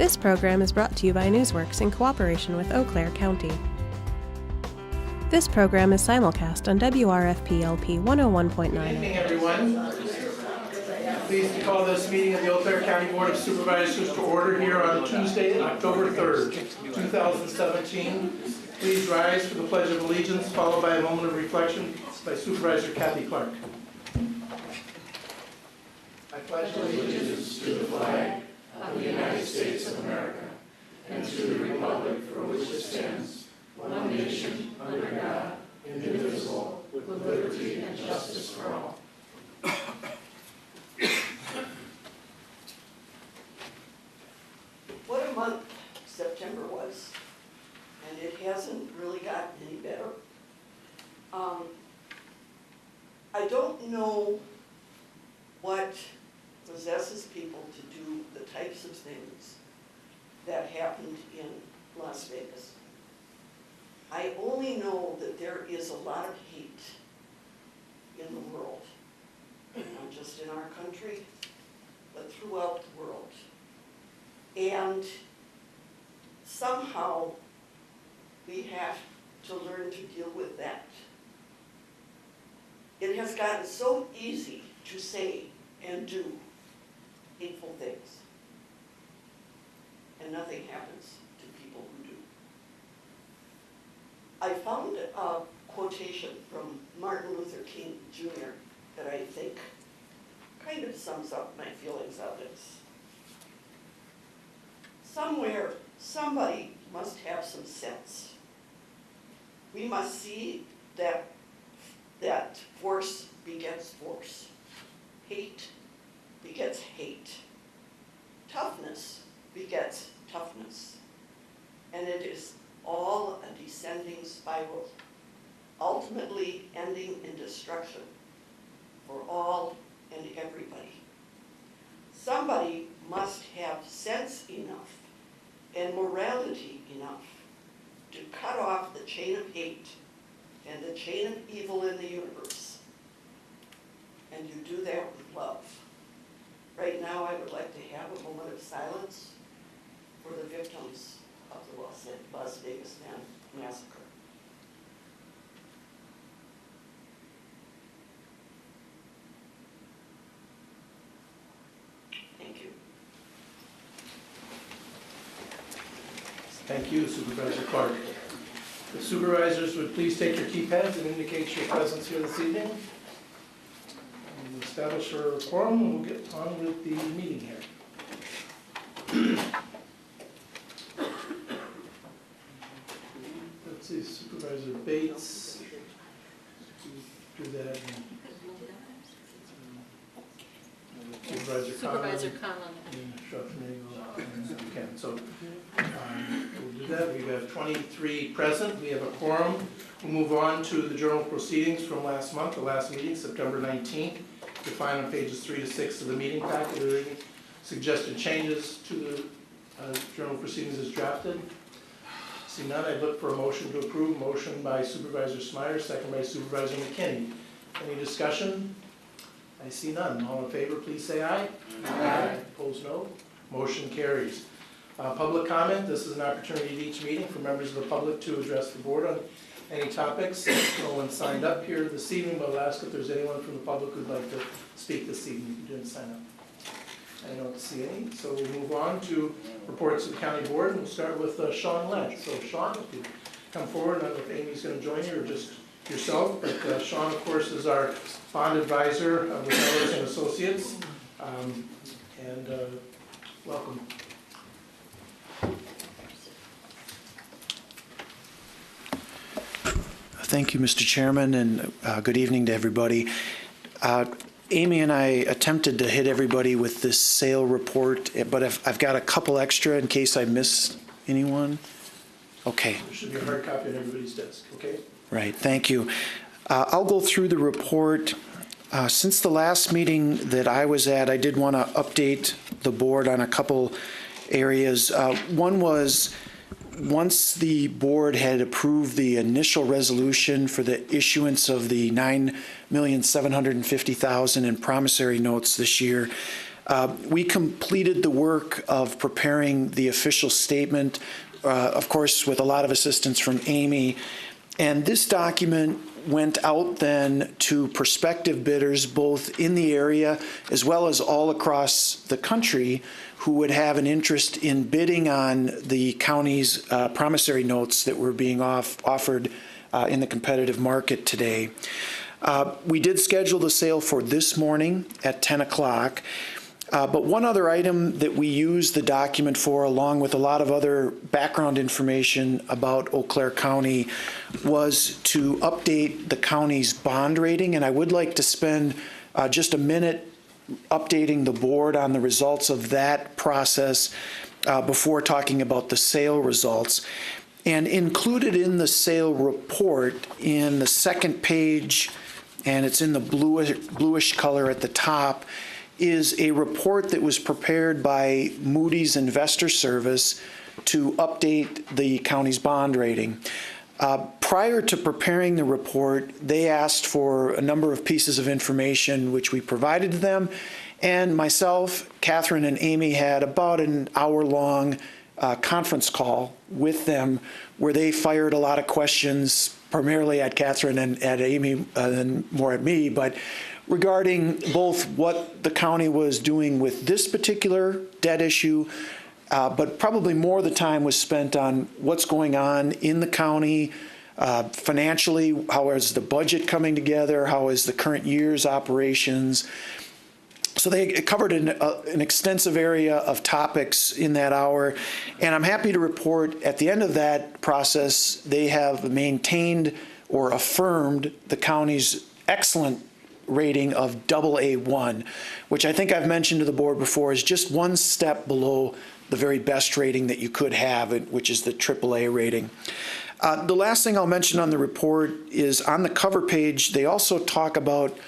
This program is brought to you by Newsworks in cooperation with Eau Claire County. This program is simulcast on WRFP-LP 101.9. Good evening, everyone. Pleased to call this meeting of the Eau Claire County Board of Supervisors to order here on Tuesday, October 3rd, 2017. Please rise for the Pledge of Allegiance, followed by a moment of reflection by Supervisor Kathy Clark. I pledge allegiance to the flag of the United States of America and to the republic for which it stands, one nation, under God, indivisible, with liberty and justice for all. What a month September was, and it hasn't really gotten any better. I don't know what possesses people to do the types of things that happened in Las Vegas. I only know that there is a lot of hate in the world, not just in our country, but throughout the world. And somehow we have to learn to deal with that. It has gotten so easy to say and do hateful things, and nothing happens to people who do. I found a quotation from Martin Luther King Jr. that I think kind of sums up my feelings of this. Somewhere, somebody must have some sense. We must see that force begets force. Hate begets hate. Toughness begets toughness. And it is all a descending spiral, ultimately ending in destruction for all and everybody. Somebody must have sense enough and morality enough to cut off the chain of hate and the chain of evil in the universe. And you do that with love. Right now, I would like to have a moment of silence for the victims of the Las Vegas massacre. Thank you. Thank you, Supervisor Clark. The supervisors would please take your keypads and indicate your presence here this evening. We'll establish our quorum and we'll get on with the meeting here. Let's see, Supervisor Bates, do that. Supervisor Conlon. Okay, so we'll do that. We have 23 present. We have a quorum. We'll move on to the journal proceedings from last month, the last meeting, September 19th. You'll find on pages 3 to 6 of the meeting packet. Are there any suggested changes to the journal proceedings as drafted? See none. I'd look for a motion to approve. Motion by Supervisor Smyer, second by Supervisor McKinney. Any discussion? I see none. All in favor, please say aye. Aye. Opposed, no. Motion carries. Public comment. This is an opportunity at each meeting for members of the public to address the board on any topics. No one signed up here this evening, but I'll ask if there's anyone from the public who'd like to speak this evening who didn't sign up. I don't see any, so we'll move on to reports of the county board, and we'll start with Sean Lett. So Sean, if you come forward, I don't know if Amy's going to join you or just yourself, but Sean, of course, is our bond advisor with Mellors and Associates, and welcome. Thank you, Mr. Chairman, and good evening to everybody. Amy and I attempted to hit everybody with this sale report, but I've got a couple extra in case I missed anyone. Okay. There should be a hard copy on everybody's desk, okay? Right, thank you. I'll go through the report. Since the last meeting that I was at, I did want to update the board on a couple areas. One was, once the board had approved the initial resolution for the issuance of the $9,750,000 in promissory notes this year, We completed the work of preparing the official statement, of course, with a lot of assistance from Amy. And this document went out then to prospective bidders, both in the area as well as all across the country, who would have an interest in bidding on the county's promissory notes that were being offered in the competitive market today. We did schedule the sale for this morning at 10 o'clock. But one other item that we used the document for, along with a lot of other background information about Eau Claire County, was to update the county's bond rating. And I would like to spend just a minute updating the board on the results of that process before talking about the sale results. And included in the sale report, in the second page, and it's in the bluish color at the top, is a report that was prepared by Moody's Investor Service to update the county's bond rating. Prior to preparing the report, they asked for a number of pieces of information which we provided to them, and myself, Catherine, and Amy had about an hour-long conference call with them where they fired a lot of questions, primarily at Catherine and at Amy, and more at me, but regarding both what the county was doing with this particular debt issue, but probably more of the time was spent on what's going on in the county financially. How is the budget coming together? How is the current year's operations? So they covered an extensive area of topics in that hour, and I'm happy to report at the end of that process, they have maintained or affirmed the county's excellent rating of AA1, which I think I've mentioned to the board before is just one step below the very best rating that you could have, which is the AAA rating. The last thing I'll mention on the report is on the cover page, they also talk about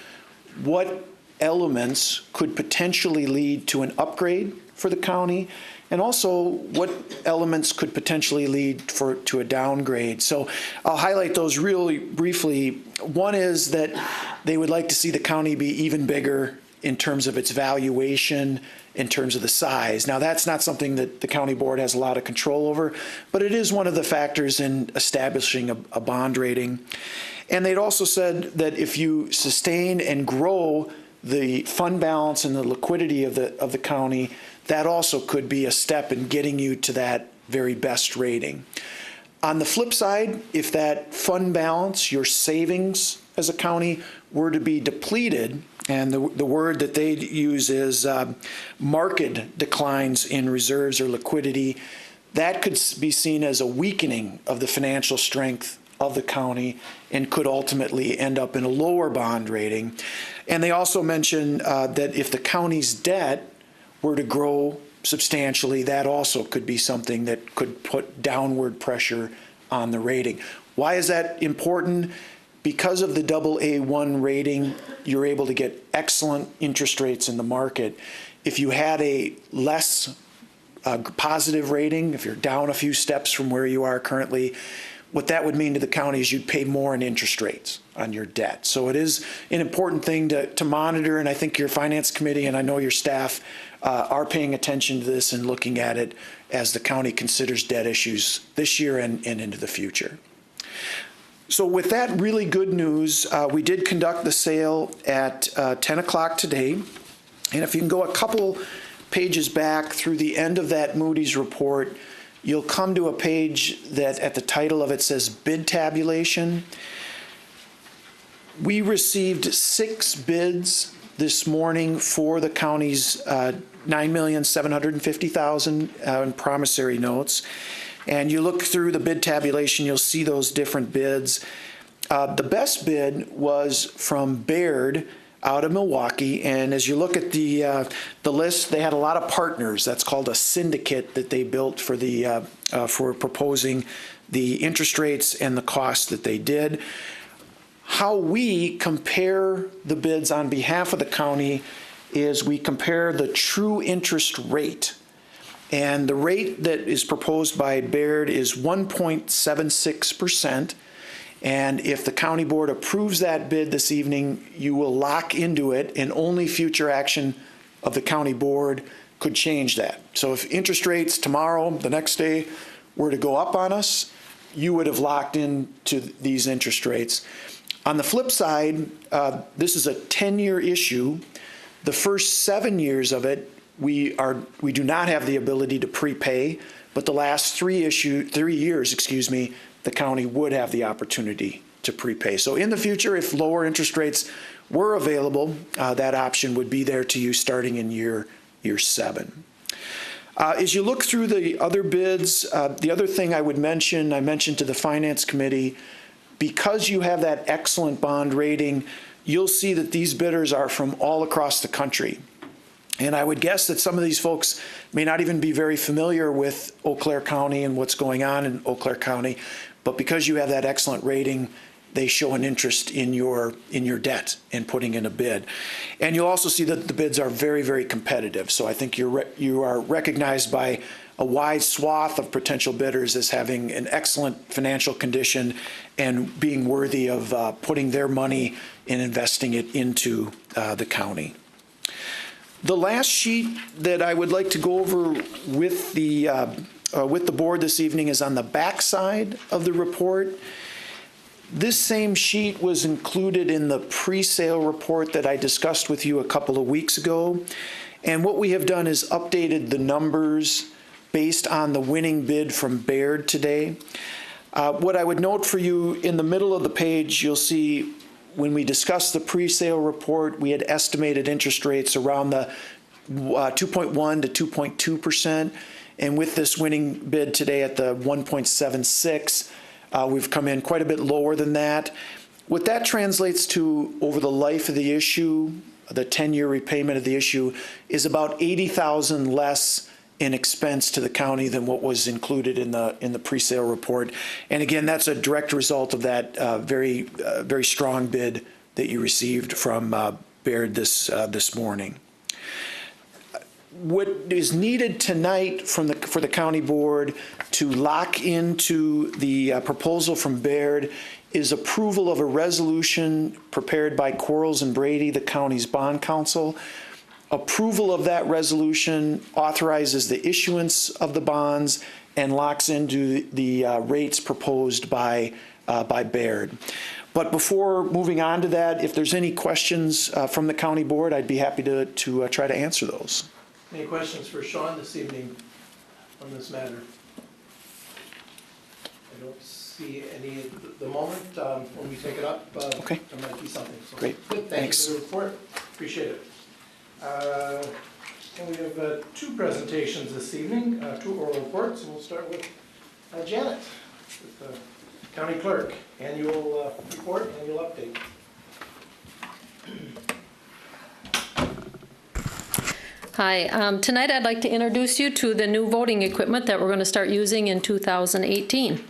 what elements could potentially lead to an upgrade for the county, and also what elements could potentially lead to a downgrade. So I'll highlight those really briefly. One is that they would like to see the county be even bigger in terms of its valuation, in terms of the size. Now, that's not something that the county board has a lot of control over, but it is one of the factors in establishing a bond rating. And they'd also said that if you sustain and grow the fund balance and the liquidity of the county, that also could be a step in getting you to that very best rating. On the flip side, if that fund balance, your savings as a county, were to be depleted, and the word that they use is marked declines in reserves or liquidity, that could be seen as a weakening of the financial strength of the county and could ultimately end up in a lower bond rating. And they also mention that if the county's debt were to grow substantially, that also could be something that could put downward pressure on the rating. Why is that important? Because of the AA1 rating, you're able to get excellent interest rates in the market. If you had a less positive rating, if you're down a few steps from where you are currently, what that would mean to the county is you'd pay more in interest rates on your debt. So it is an important thing to monitor, and I think your finance committee and I know your staff are paying attention to this and looking at it as the county considers debt issues this year and into the future. So with that really good news, we did conduct the sale at 10 o'clock today. And if you can go a couple pages back through the end of that Moody's report, you'll come to a page that at the title of it says bid tabulation. We received 6 bids this morning for the county's $9,750,000 in promissory notes. And you look through the bid tabulation, you'll see those different bids. The best bid was from Baird out of Milwaukee, and as you look at the list, they had a lot of partners. That's called a syndicate that they built for the for proposing the interest rates and the costs that they did. How we compare the bids on behalf of the county is we compare the true interest rate. And the rate that is proposed by Baird is 1.76%. And if the county board approves that bid this evening, you will lock into it, and only future action of the county board could change that. So if interest rates tomorrow, the next day, were to go up on us, you would have locked into these interest rates. On the flip side, this is a 10-year issue. The first 7 years of it, we do not have the ability to prepay, but the last 3 years, the county would have the opportunity to prepay. So in the future, if lower interest rates were available, that option would be there to you starting in year 7. As you look through the other bids, the other thing I would mention, I mentioned to the Finance Committee, because you have that excellent bond rating, you'll see that these bidders are from all across the country. And I would guess that some of these folks may not even be very familiar with Eau Claire County and what's going on in Eau Claire County, but because you have that excellent rating, they show an interest in your debt and putting in a bid. And you'll also see that the bids are very, very competitive. So I think you are recognized by a wide swath of potential bidders as having an excellent financial condition and being worthy of putting their money and investing it into the county. The last sheet that I would like to go over with the board this evening is on the back side of the report. This same sheet was included in the pre-sale report that I discussed with you a couple of weeks ago. And what we have done is updated the numbers based on the winning bid from Baird today. What I would note for you, in the middle of the page, you'll see when we discussed the pre-sale report, we had estimated interest rates around the 2.1 to 2.2%. And with this winning bid today at the 1.76, we've come in quite a bit lower than that. What that translates to over the life of the issue, the 10-year repayment of the issue, is about $80,000 less in expense to the county than what was included in the pre-sale report. And again, that's a direct result of that very strong bid that you received from Baird this morning. What is needed tonight for the county board to lock into the proposal from Baird is approval of a resolution prepared by Quarles and Brady, the county's bond counsel. Approval of that resolution authorizes the issuance of the bonds and locks into the rates proposed by Baird. But before moving on to that, if there's any questions from the county board, I'd be happy to try to answer those. Any questions for Sean this evening on this matter? I don't see any at the moment. When we take it up, Okay. there might be something. So Great. Good, Thanks. Thanks for the report. Appreciate it. And we have 2 presentations this evening, 2 oral reports, and we'll start with Janet, with the county clerk, annual report, annual update. Hi, tonight I'd like to introduce you to the new voting equipment that we're going to start using in 2018.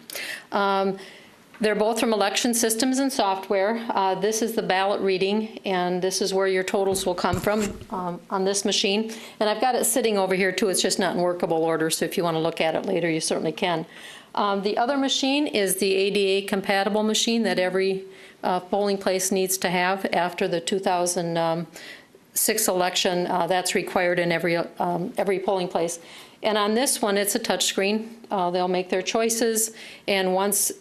They're both from Election Systems and Software. This is the ballot reading, and this is where your totals will come from on this machine. And I've got it sitting over here too. It's just not in workable order, so if you want to look at it later, you certainly can. The other machine is the ADA compatible machine that every polling place needs to have after the 2006 election. That's required in every polling place. And on this one, it's a touchscreen. They'll make their choices, and once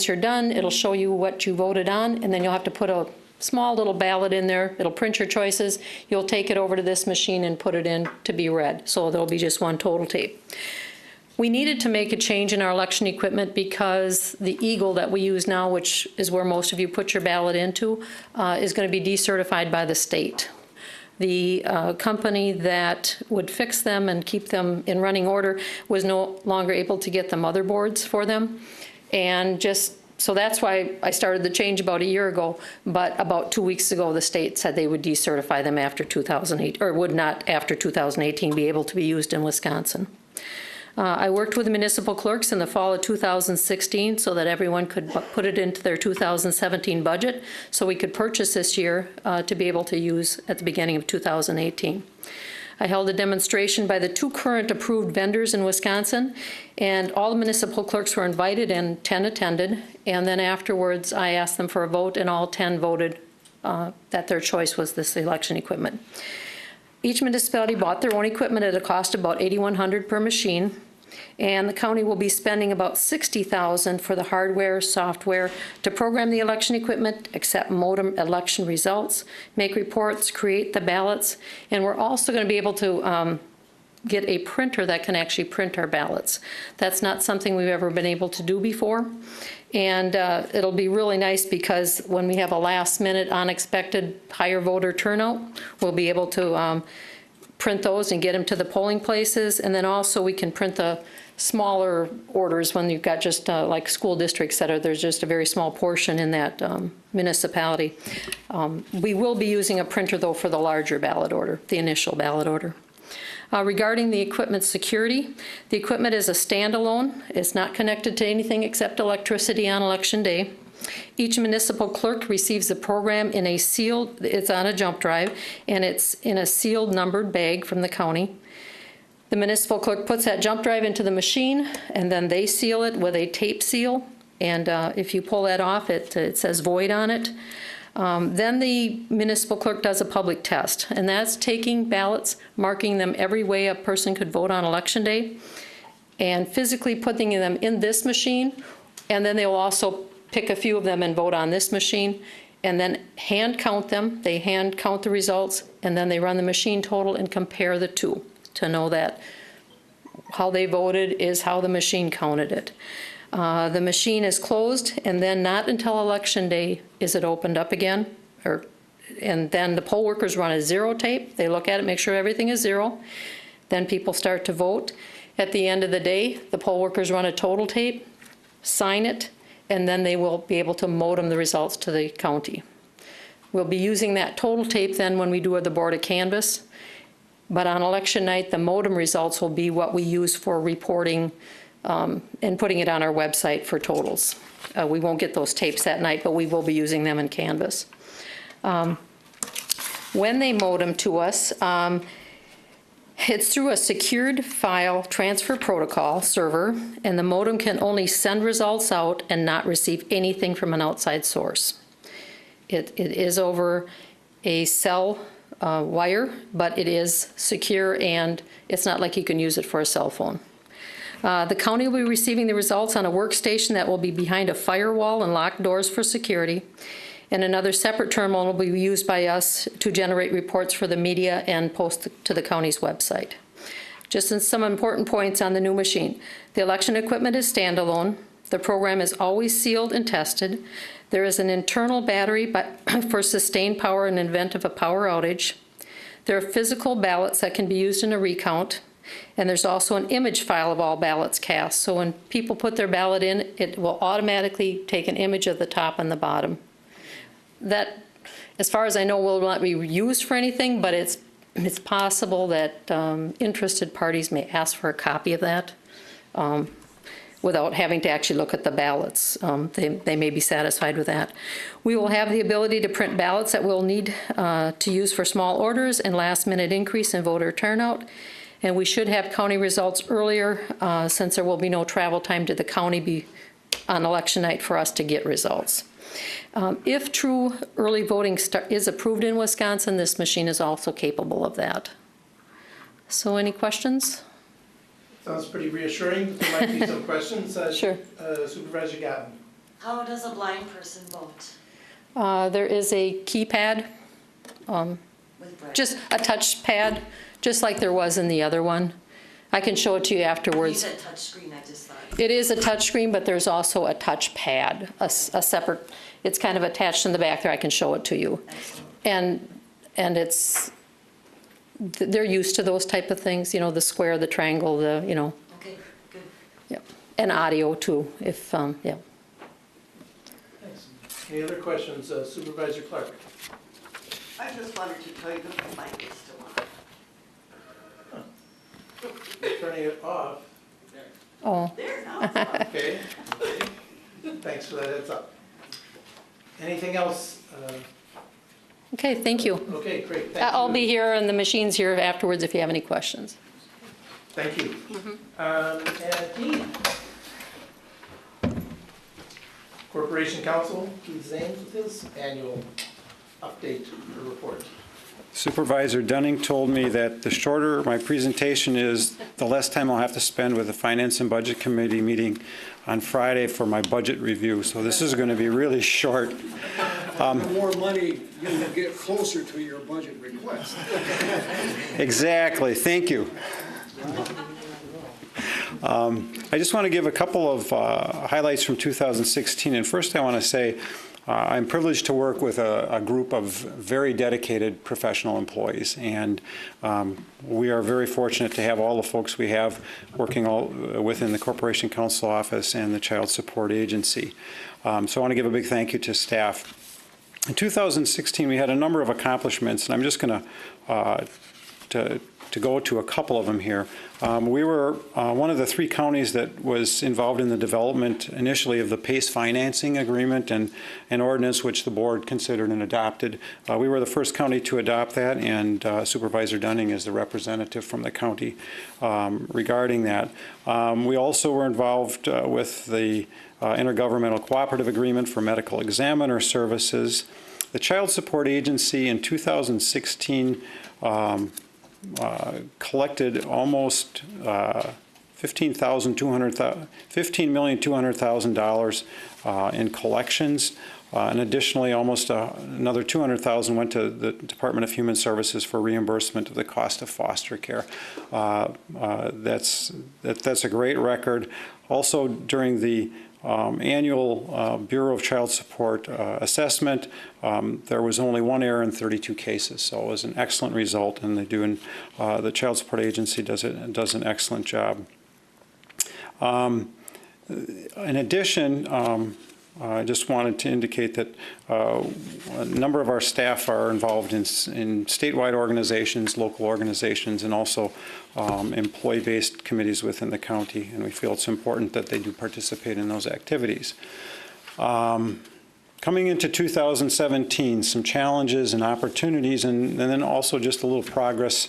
you're done, it'll show you what you voted on, and then you'll have to put a small little ballot in there. It'll print your choices. You'll take it over to this machine and put it in to be read. So there'll be just one total tape. We needed to make a change in our election equipment because the Eagle that we use now, which is where most of you put your ballot into, is going to be decertified by the state. The company that would fix them and keep them in running order was no longer able to get the motherboards for them. And so that's why I started the change about a year ago. But about 2 weeks ago, the state said they would decertify them after 2008, or would not after 2018 be able to be used in Wisconsin. I worked with the municipal clerks in the fall of 2016 so that everyone could put it into their 2017 budget so we could purchase this year to be able to use at the beginning of 2018. I held a demonstration by the 2 current approved vendors in Wisconsin, and all the municipal clerks were invited and 10 attended, and then afterwards I asked them for a vote, and all 10 voted that their choice was this election equipment. Each municipality bought their own equipment at a cost of about $8,100 per machine, and the county will be spending about $60,000 for the hardware, software to program the election equipment, accept modem election results, make reports, create the ballots, and we're also going to be able to get a printer that can actually print our ballots. That's not something we've ever been able to do before. And it'll be really nice because when we have a last-minute unexpected higher voter turnout, we'll be able to print those and get them to the polling places. And then also we can print the smaller orders when you've got just like school districts that are, there's just a very small portion in that municipality. We will be using a printer though for the larger ballot order, the initial ballot order. Regarding the equipment security, the equipment is a standalone. It's not connected to anything except electricity on election day. Each municipal clerk receives the program in a sealed, it's on a jump drive, and it's in a sealed numbered bag from the county. The municipal clerk puts that jump drive into the machine, and then they seal it with a tape seal. And if you pull that off, it says void on it. Then the municipal clerk does a public test, and that's taking ballots, marking them every way a person could vote on election day, and physically putting them in this machine, and then they will also pick a few of them and vote on this machine, and then hand count them. They hand count the results, and then they run the machine total and compare the two to know that how they voted is how the machine counted it. The machine is closed, and then not until election day is it opened up again. And then the poll workers run a zero tape. They look at it, make sure everything is zero. Then people start to vote. At the end of the day, the poll workers run a total tape, sign it, and then they will be able to modem the results to the county. We'll be using that total tape then when we do the board of canvass. But on election night, the modem results will be what we use for reporting and putting it on our website for totals. We won't get those tapes that night, but we will be using them in Canvas. When they modem to us, it's through a secured file transfer protocol server, and the modem can only send results out and not receive anything from an outside source. It is over a cell wire, but it is secure, and it's not like you can use it for a cell phone. The county will be receiving the results on a workstation that will be behind a firewall and locked doors for security. And another separate terminal will be used by us to generate reports for the media and post to the county's website. Just some important points on the new machine. The election equipment is standalone. The program is always sealed and tested. There is an internal battery for sustained power in the event of a power outage. There are physical ballots that can be used in a recount. And there's also an image file of all ballots cast. So when people put their ballot in, it will automatically take an image of the top and the bottom. That, as far as I know, will not be used for anything, but it's possible that interested parties may ask for a copy of that without having to actually look at the ballots. They may be satisfied with that. We will have the ability to print ballots that we'll need to use for small orders and last-minute increase in voter turnout. And we should have county results earlier since there will be no travel time to the county on election night for us to get results. If true early voting is approved in Wisconsin, this machine is also capable of that. So any questions? Sounds pretty reassuring, but there might be some questions. Sure. Supervisor Gatton. How does a blind person vote? There is a keypad, With bread? just a touch pad, just like there was in the other one. I can show it to you You afterwards. said touch screen, I just thought. It is a touch screen, but there's also a touch pad, a separate, it's kind of attached in the back there. I can show it to you. Excellent. And it's, they're used to those type of things, you know, the square, the triangle, the, you know, Okay, good. yeah. And audio too, if, yeah. Thanks. Any other questions? Supervisor Clark. I just wanted to tell you that the mic is still on. Turning it off. Oh, There, now it's on. Okay. Thanks for that heads up. Anything else? okay, thank you. Okay, great. Thank you. I'll be here and the machine's here afterwards if you have any questions. Thank you. And Dean. Corporation Counsel, Keith Zames with his annual update or report. Supervisor Dunning told me that the shorter my presentation is, the less time I'll have to spend with the Finance and Budget Committee meeting on Friday for my budget review. So this is going to be really short. The more money, you'll get closer to your budget request. Exactly. Thank you. I just want to give a couple of highlights from 2016. And first I want to say I'm privileged to work with a group of very dedicated professional employees. And we are very fortunate to have all the folks we have working all within the Corporation Counsel Office and the Child Support Agency. So I want to give a big thank you to staff. In 2016, we had a number of accomplishments, and I'm just going to go to a couple of them here. We were one of the 3 counties that was involved in the development initially of the PACE financing agreement and an ordinance which the board considered and adopted. We were the first county to adopt that, and Supervisor Dunning is the representative from the county regarding that. We also were involved with the Intergovernmental Cooperative Agreement for Medical Examiner Services. The Child Support Agency in 2016 collected almost $15,200,000 in collections. And additionally, almost another $200,000 went to the Department of Human Services for reimbursement of the cost of foster care. That's a great record. Also, during the annual Bureau of Child Support assessment, there was only 1 error in 32 cases, so it was an excellent result, and the Child Support Agency does an excellent job. In addition, I just wanted to indicate that a number of our staff are involved in statewide organizations, local organizations, and also employee-based committees within the county, and we feel it's important that they do participate in those activities. Coming into 2017, some challenges and opportunities, and then also just a little progress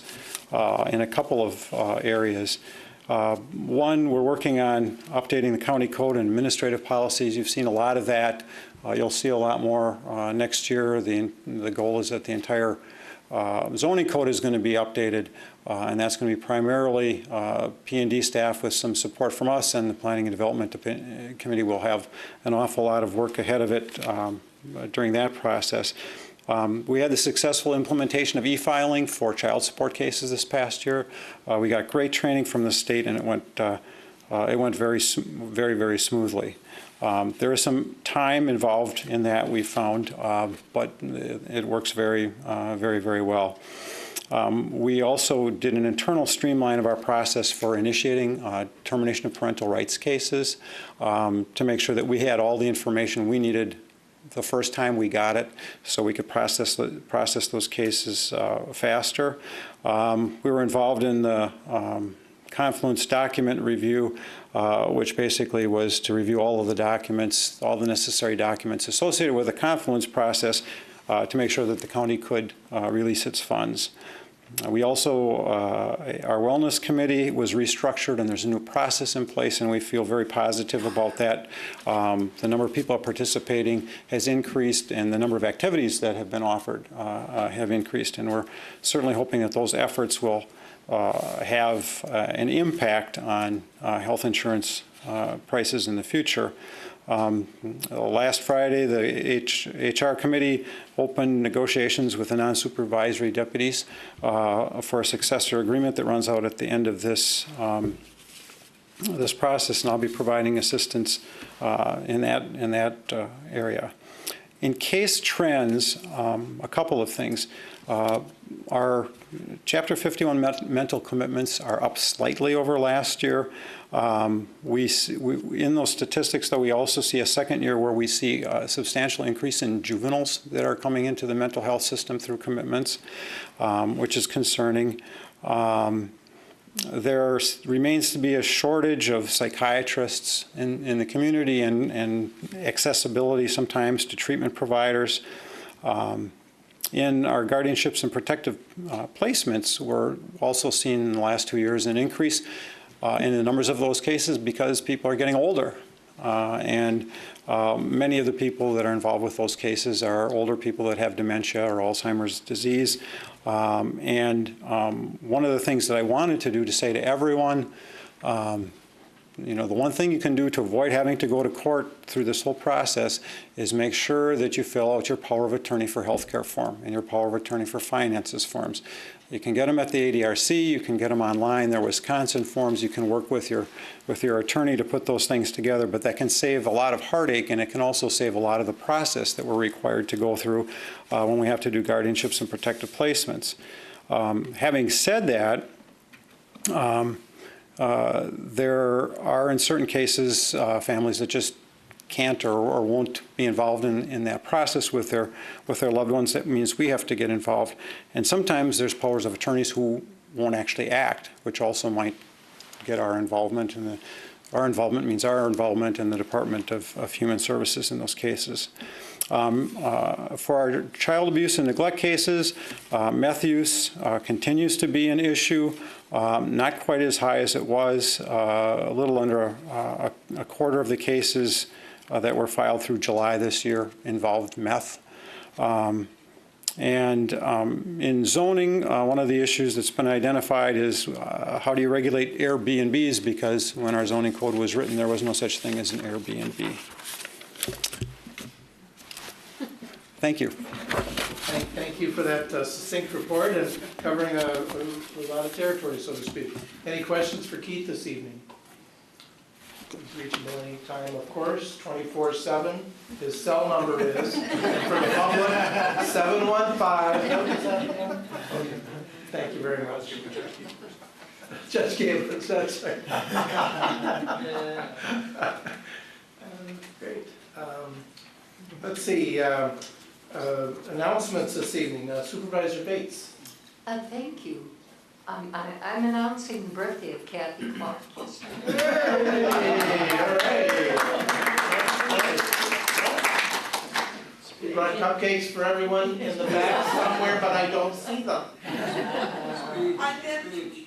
in a couple of areas. One, we're working on updating the county code and administrative policies. You've seen a lot of that. You'll see a lot more next year. The goal is that the entire zoning code is going to be updated, and that's going to be primarily P&D staff with some support from us, and the Planning and Development Committee will have an awful lot of work ahead of it during that process. We had the successful implementation of e-filing for child support cases this past year. We got great training from the state, and it went very, very smoothly. There is some time involved in that, we found, but it works very well. We also did an internal streamline of our process for initiating termination of parental rights cases to make sure that we had all the information we needed the first time we got it, so we could process those cases faster. We were involved in the Confluence document review, which basically was to review all of the documents, all the necessary documents associated with the Confluence process to make sure that the county could release its funds. We also, our wellness committee was restructured, and there's a new process in place, and we feel very positive about that. The number of people participating has increased, and the number of activities that have been offered have increased, and we're certainly hoping that those efforts will have an impact on health insurance prices in the future. Last Friday, the HR committee opened negotiations with the non-supervisory deputies for a successor agreement that runs out at the end of this process, and I'll be providing assistance in that area. In case trends, a couple of things. Our Chapter 51 mental commitments are up slightly over last year. In those statistics, though, we also see a second year where we see a substantial increase in juveniles that are coming into the mental health system through commitments, which is concerning. There remains to be a shortage of psychiatrists in the community, and accessibility sometimes to treatment providers. In our guardianships and protective placements, we're also seeing in the last 2 years an increase in the numbers of those cases because people are getting older. and many of the people that are involved with those cases are older people that have dementia or Alzheimer's disease. One of the things that I wanted to do to say to everyone, the one thing you can do to avoid having to go to court through this whole process is make sure that you fill out your power of attorney for healthcare form and your power of attorney for finances forms. You can get them at the ADRC, you can get them online, they're Wisconsin forms, you can work with your attorney to put those things together, but that can save a lot of heartache, and it can also save a lot of the process that we're required to go through when we have to do guardianships and protective placements. Having said that, there are, in certain cases, families that just can't or won't be involved in that process with their loved ones. That means we have to get involved. And sometimes there's powers of attorneys who won't actually act, which also might get our involvement. And our involvement means our involvement in the Department of Human Services in those cases. For our child abuse and neglect cases, meth use continues to be an issue. Not quite as high as it was. A little under a quarter of the cases that were filed through July this year involved meth. In zoning, one of the issues that's been identified is how do you regulate Airbnbs, because when our zoning code was written, there was no such thing as an Airbnb. Thank you. Thank you for that succinct report and covering a lot of territory, so to speak. Any questions for Keith this evening? He's reachable any time, of course, 24/7. His cell number is, and for the public, 715. Okay. Thank you very much. Judge Gabler, that's right. Great. Let's see. Announcements this evening. Supervisor Bates. Thank you. I'm announcing the birthday of Kathy Clark. Hey, all right. We brought cupcakes for everyone in the back somewhere, but I don't see them.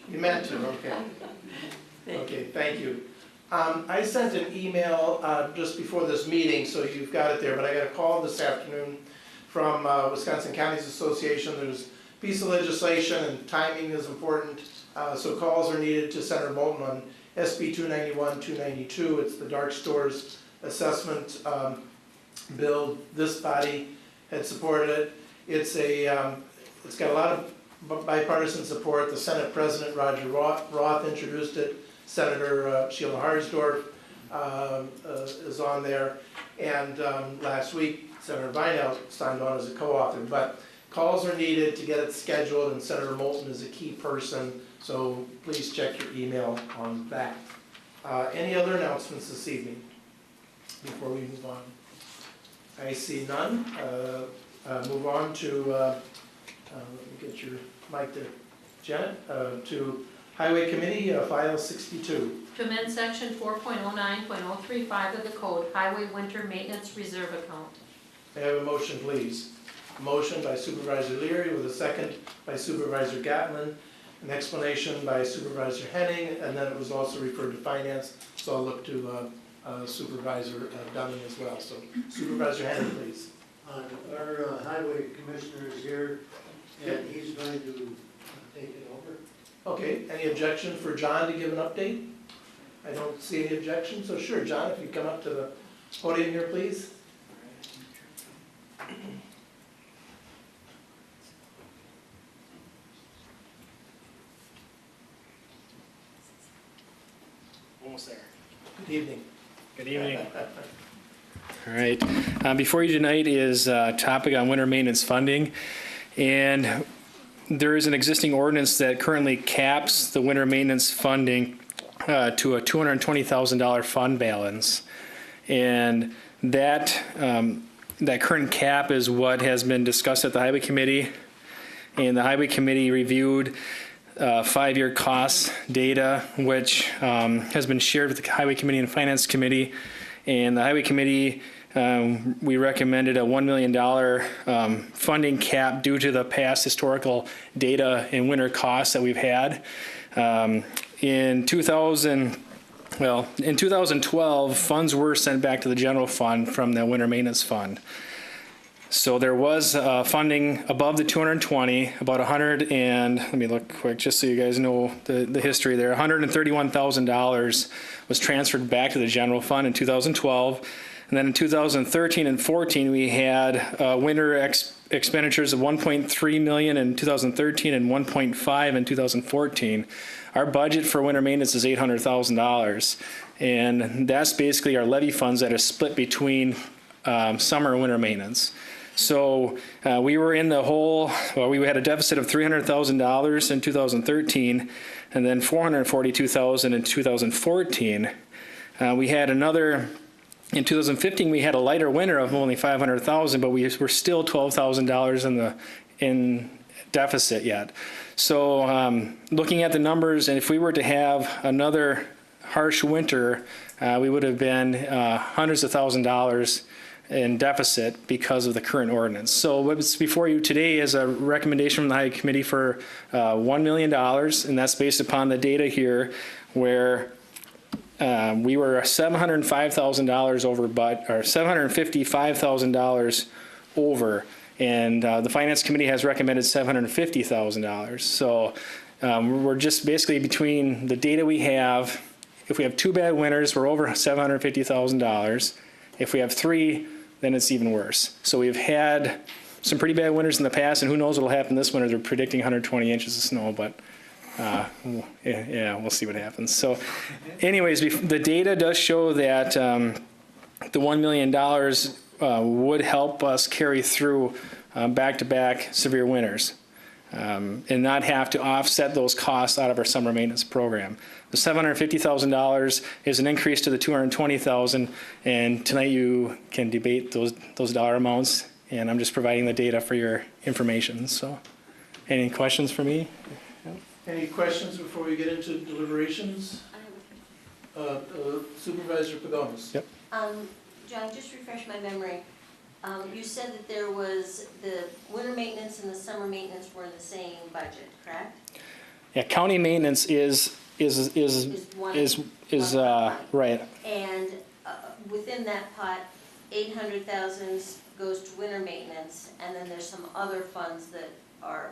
You meant to, okay. Okay, thank you. I sent an email just before this meeting, so you've got it there, but I got a call this afternoon from Wisconsin Counties Association. There's a piece of legislation, and timing is important, so calls are needed to Senator Moulton on SB 291, 292. It's the dark stores assessment bill. This body had supported it. It's got a lot of bipartisan support. The Senate President Roger Roth introduced it. Senator Sheila Harsdorf is on there, and last week Senator Vinell signed on as a co-author. But calls are needed to get it scheduled, and Senator Moulton is a key person, so please check your email on that. Any other announcements this evening before we move on? I see none. Move on to, let me get your mic there, Janet, to Highway Committee, File 62. To amend section 4.09.035 of the code, Highway Winter Maintenance Reserve Account. May I have a motion, please? A motion by Supervisor Leary with a second by Supervisor Gatlin. An explanation by Supervisor Henning, and then it was also referred to Finance, so I'll look to Supervisor Dunning as well. So Supervisor Henning, please. Our highway commissioner is here, and he's going to take it over. Okay, any objection for John to give an update? I don't see any objection, so sure, John, if you come up to the podium here, please. Almost there. Good evening. Good evening. All right. Before you tonight is a topic on winter maintenance funding. And there is an existing ordinance that currently caps the winter maintenance funding to a $220,000 fund balance. And that current cap is what has been discussed at the Highway Committee. And the Highway Committee reviewed 5-year cost data, which has been shared with the Highway Committee and Finance Committee. And the Highway Committee, we recommended a $1 million funding cap due to the past historical data and winter costs that we've had. In 2000, well, in 2012, funds were sent back to the general fund from the winter maintenance fund. So there was funding above the 220, about 100 and, let me look quick, just so you guys know the history there. $131,000 was transferred back to the general fund in 2012. And then in 2013 and 14, we had winter expenditures of $1.3 million in 2013 and $1.5 in 2014. Our budget for winter maintenance is $800,000. And that's basically our levy funds that are split between summer and winter maintenance. So we were in the hole, well, we had a deficit of $300,000 in 2013 and then $442,000 in 2014. We had another, in 2015, we had a lighter winter of only $500,000, but we were still $12,000 in deficit yet. So looking at the numbers, and if we were to have another harsh winter, we would have been hundreds of $1,000s in deficit because of the current ordinance. So what's before you today is a recommendation from the Highway Committee for $1 million, and that's based upon the data here where we were $705,000 over, or $755,000 over, and the Finance Committee has recommended $750,000. So we're just basically between the data we have. If we have 2 bad winters, we're over $750,000. If we have 3, then it's even worse. So we've had some pretty bad winters in the past, and who knows what will happen this winter. They're predicting 120 inches of snow, but yeah, we'll see what happens. So anyways, the data does show that the $1 million would help us carry through back-to-back severe winters and not have to offset those costs out of our summer maintenance program. The $750,000 is an increase to the $220,000, and tonight you can debate those dollar amounts, and I'm just providing the data for your information. So, any questions for me? Any questions before we get into deliberations? Supervisor Pagonis. Yep. John, just refresh my memory. You said that there was the winter maintenance and the summer maintenance were in the same budget, correct? Yeah, county maintenance is right. And within that pot, 800,000 goes to winter maintenance, and then there's some other funds that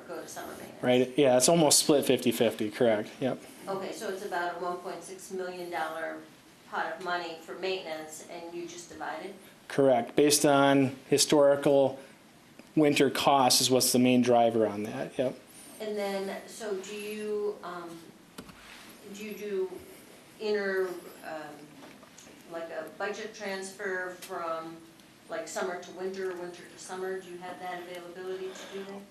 go to summer maintenance. Right. Yeah, it's almost split 50-50. Correct. Yep. Okay, so it's about a $1.6 million pot of money for maintenance, and you just divided? Correct. Based on historical winter costs is what's the main driver on that. Yep. And then, so do you do like a budget transfer from like summer to winter, winter to summer? Do you have that availability to do that?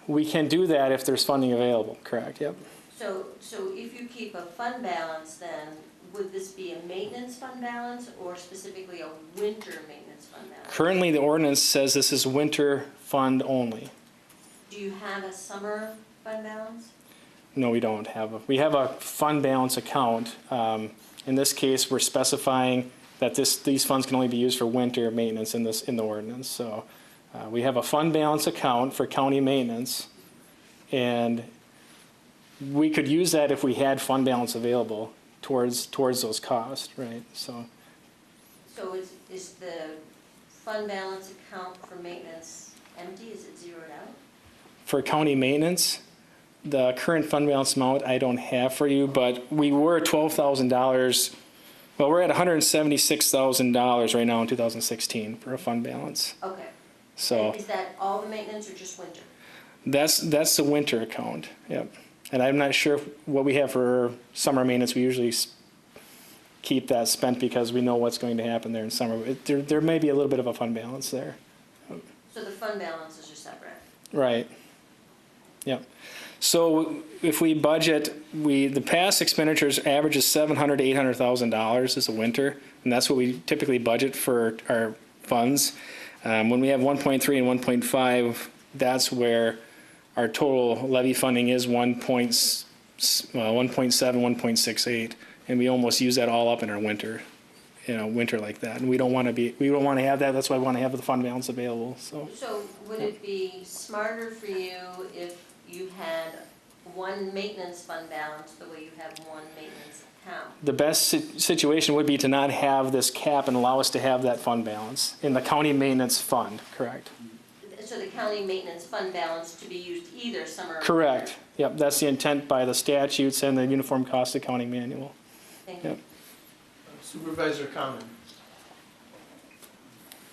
We can do that if there's funding available. Correct. Yep. So if you keep a fund balance, then would this be a maintenance fund balance or specifically a winter maintenance fund balance? Currently, the ordinance says this is winter fund only. Do you have a summer fund balance? No, we don't have we have a fund balance account. In this case, we're specifying that these funds can only be used for winter maintenance in the ordinance. So we have a fund balance account for county maintenance, and we could use that if we had fund balance available towards those costs, right? So is the fund balance account for maintenance empty? Is it zeroed out? For county maintenance, the current fund balance amount I don't have for you, but we were $12,000. Well, we're at $176,000 right now in 2016 for a fund balance. Okay. So and is that all the maintenance or just winter? that's the winter account. Yep. And I'm not sure what we have for summer maintenance. We usually keep that spent because we know what's going to happen there in summer. There may be a little bit of a fund balance there. So the fund balances are separate? Right. Yep. So if we budget, the past expenditures averages $700,000 to $800,000 as a winter, and that's what we typically budget for our funds. When we have 1.3 and 1.5, that's where our total levy funding is 1.7, 1.68, and we almost use that all up in our winter, winter like that. And we don't want to have that. That's why we want to have the fund balance available. So would it be smarter for you if you had one maintenance fund balance the way you have one maintenance account. The best situation would be to not have this cap and allow us to have that fund balance in the county maintenance fund, correct? So the county maintenance fund balance to be used either summer or Correct. winter. Yep, that's the intent by the statutes and the Uniform Cost Accounting Manual. Thank you. Yep. Supervisor Common.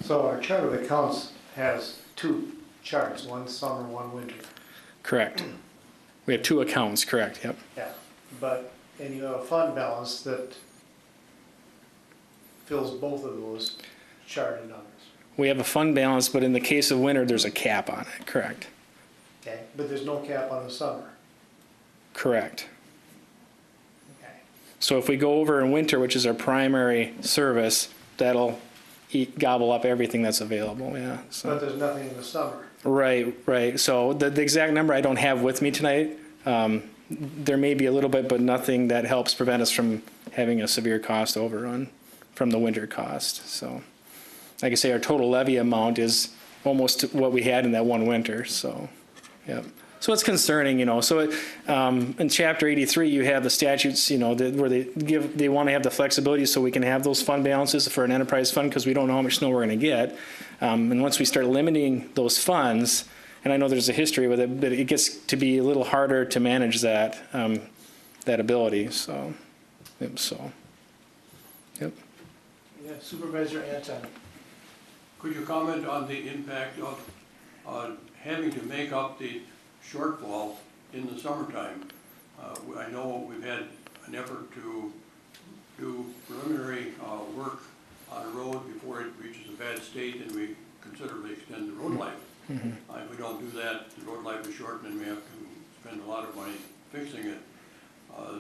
So our chart of accounts has two charts, one summer, one winter. Correct. We have two accounts, correct, yep. Yeah. But, and you have a fund balance that fills both of those charted numbers. We have a fund balance, but in the case of winter, there's a cap on it, correct? Okay. But there's no cap on the summer. Correct. Okay. So if we go over in winter, which is our primary service, that'll gobble up everything that's available, yeah. So. But there's nothing in the summer. Right, right. So the exact number I don't have with me tonight. There may be a little bit, but nothing that helps prevent us from having a severe cost overrun from the winter cost. So, like I say, our total levy amount is almost what we had in that one winter. So, yeah. So it's concerning, you know. So in Chapter 83, you have the statutes, you know, where they want to have the flexibility so we can have those fund balances for an enterprise fund because we don't know how much snow we're going to get. And once we start limiting those funds, and I know there's a history with it, but it gets to be a little harder to manage that that ability. So, yep. Yeah, Supervisor Anton. Could you comment on the impact of having to make up the shortfall in the summertime? I know we've had an effort to do preliminary work on a road before it reaches a bad state and we considerably extend the road life. If we don't do that, the road life is shortened and we have to spend a lot of money fixing it.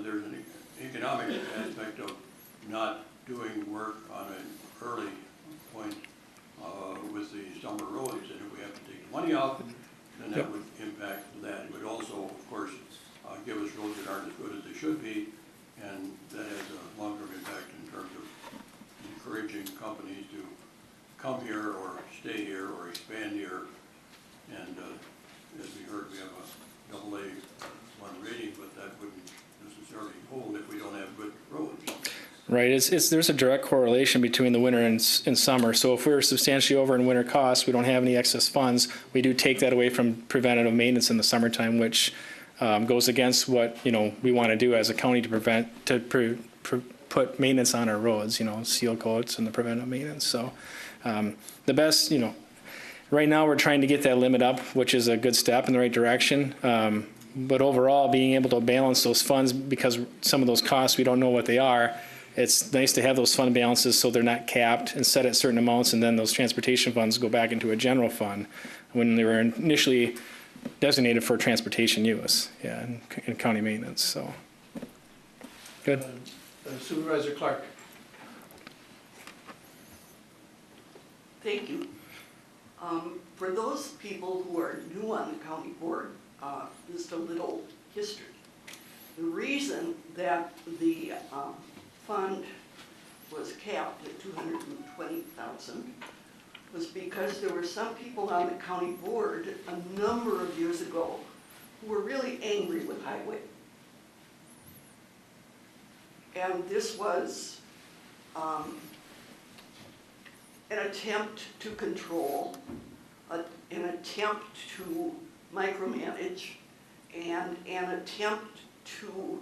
There's an economic aspect of not doing work on an early point with the summer roads, and if we have to take the money out, then that would impact that. It would also, of course, give us roads that aren't as good as they should be, and that has a long-term impact in terms of encouraging companies to come here or stay here or expand here. And as we heard, we have a AA1 rating, but that wouldn't necessarily hold if we don't have good roads. Right, there's a direct correlation between the winter and summer. So if we're substantially over in winter costs, we don't have any excess funds, we do take that away from preventative maintenance in the summertime, which goes against what, you know, we want to do as a county to put maintenance on our roads, you know, seal coats and the preventive maintenance. So the best, you know, right now we're trying to get that limit up, which is a good step in the right direction. But overall, being able to balance those funds, because some of those costs, we don't know what they are, it's nice to have those fund balances so they're not capped and set at certain amounts, and then those transportation funds go back into a general fund when they were initially designated for transportation use, yeah, and county maintenance, so. Good. Supervisor Clark. Thank you. For those people who are new on the county board, just a little history. The reason that the fund was capped at $220,000 was because there were some people on the county board a number of years ago who were really angry with highway. And this was an attempt to control, an attempt to micromanage, and an attempt to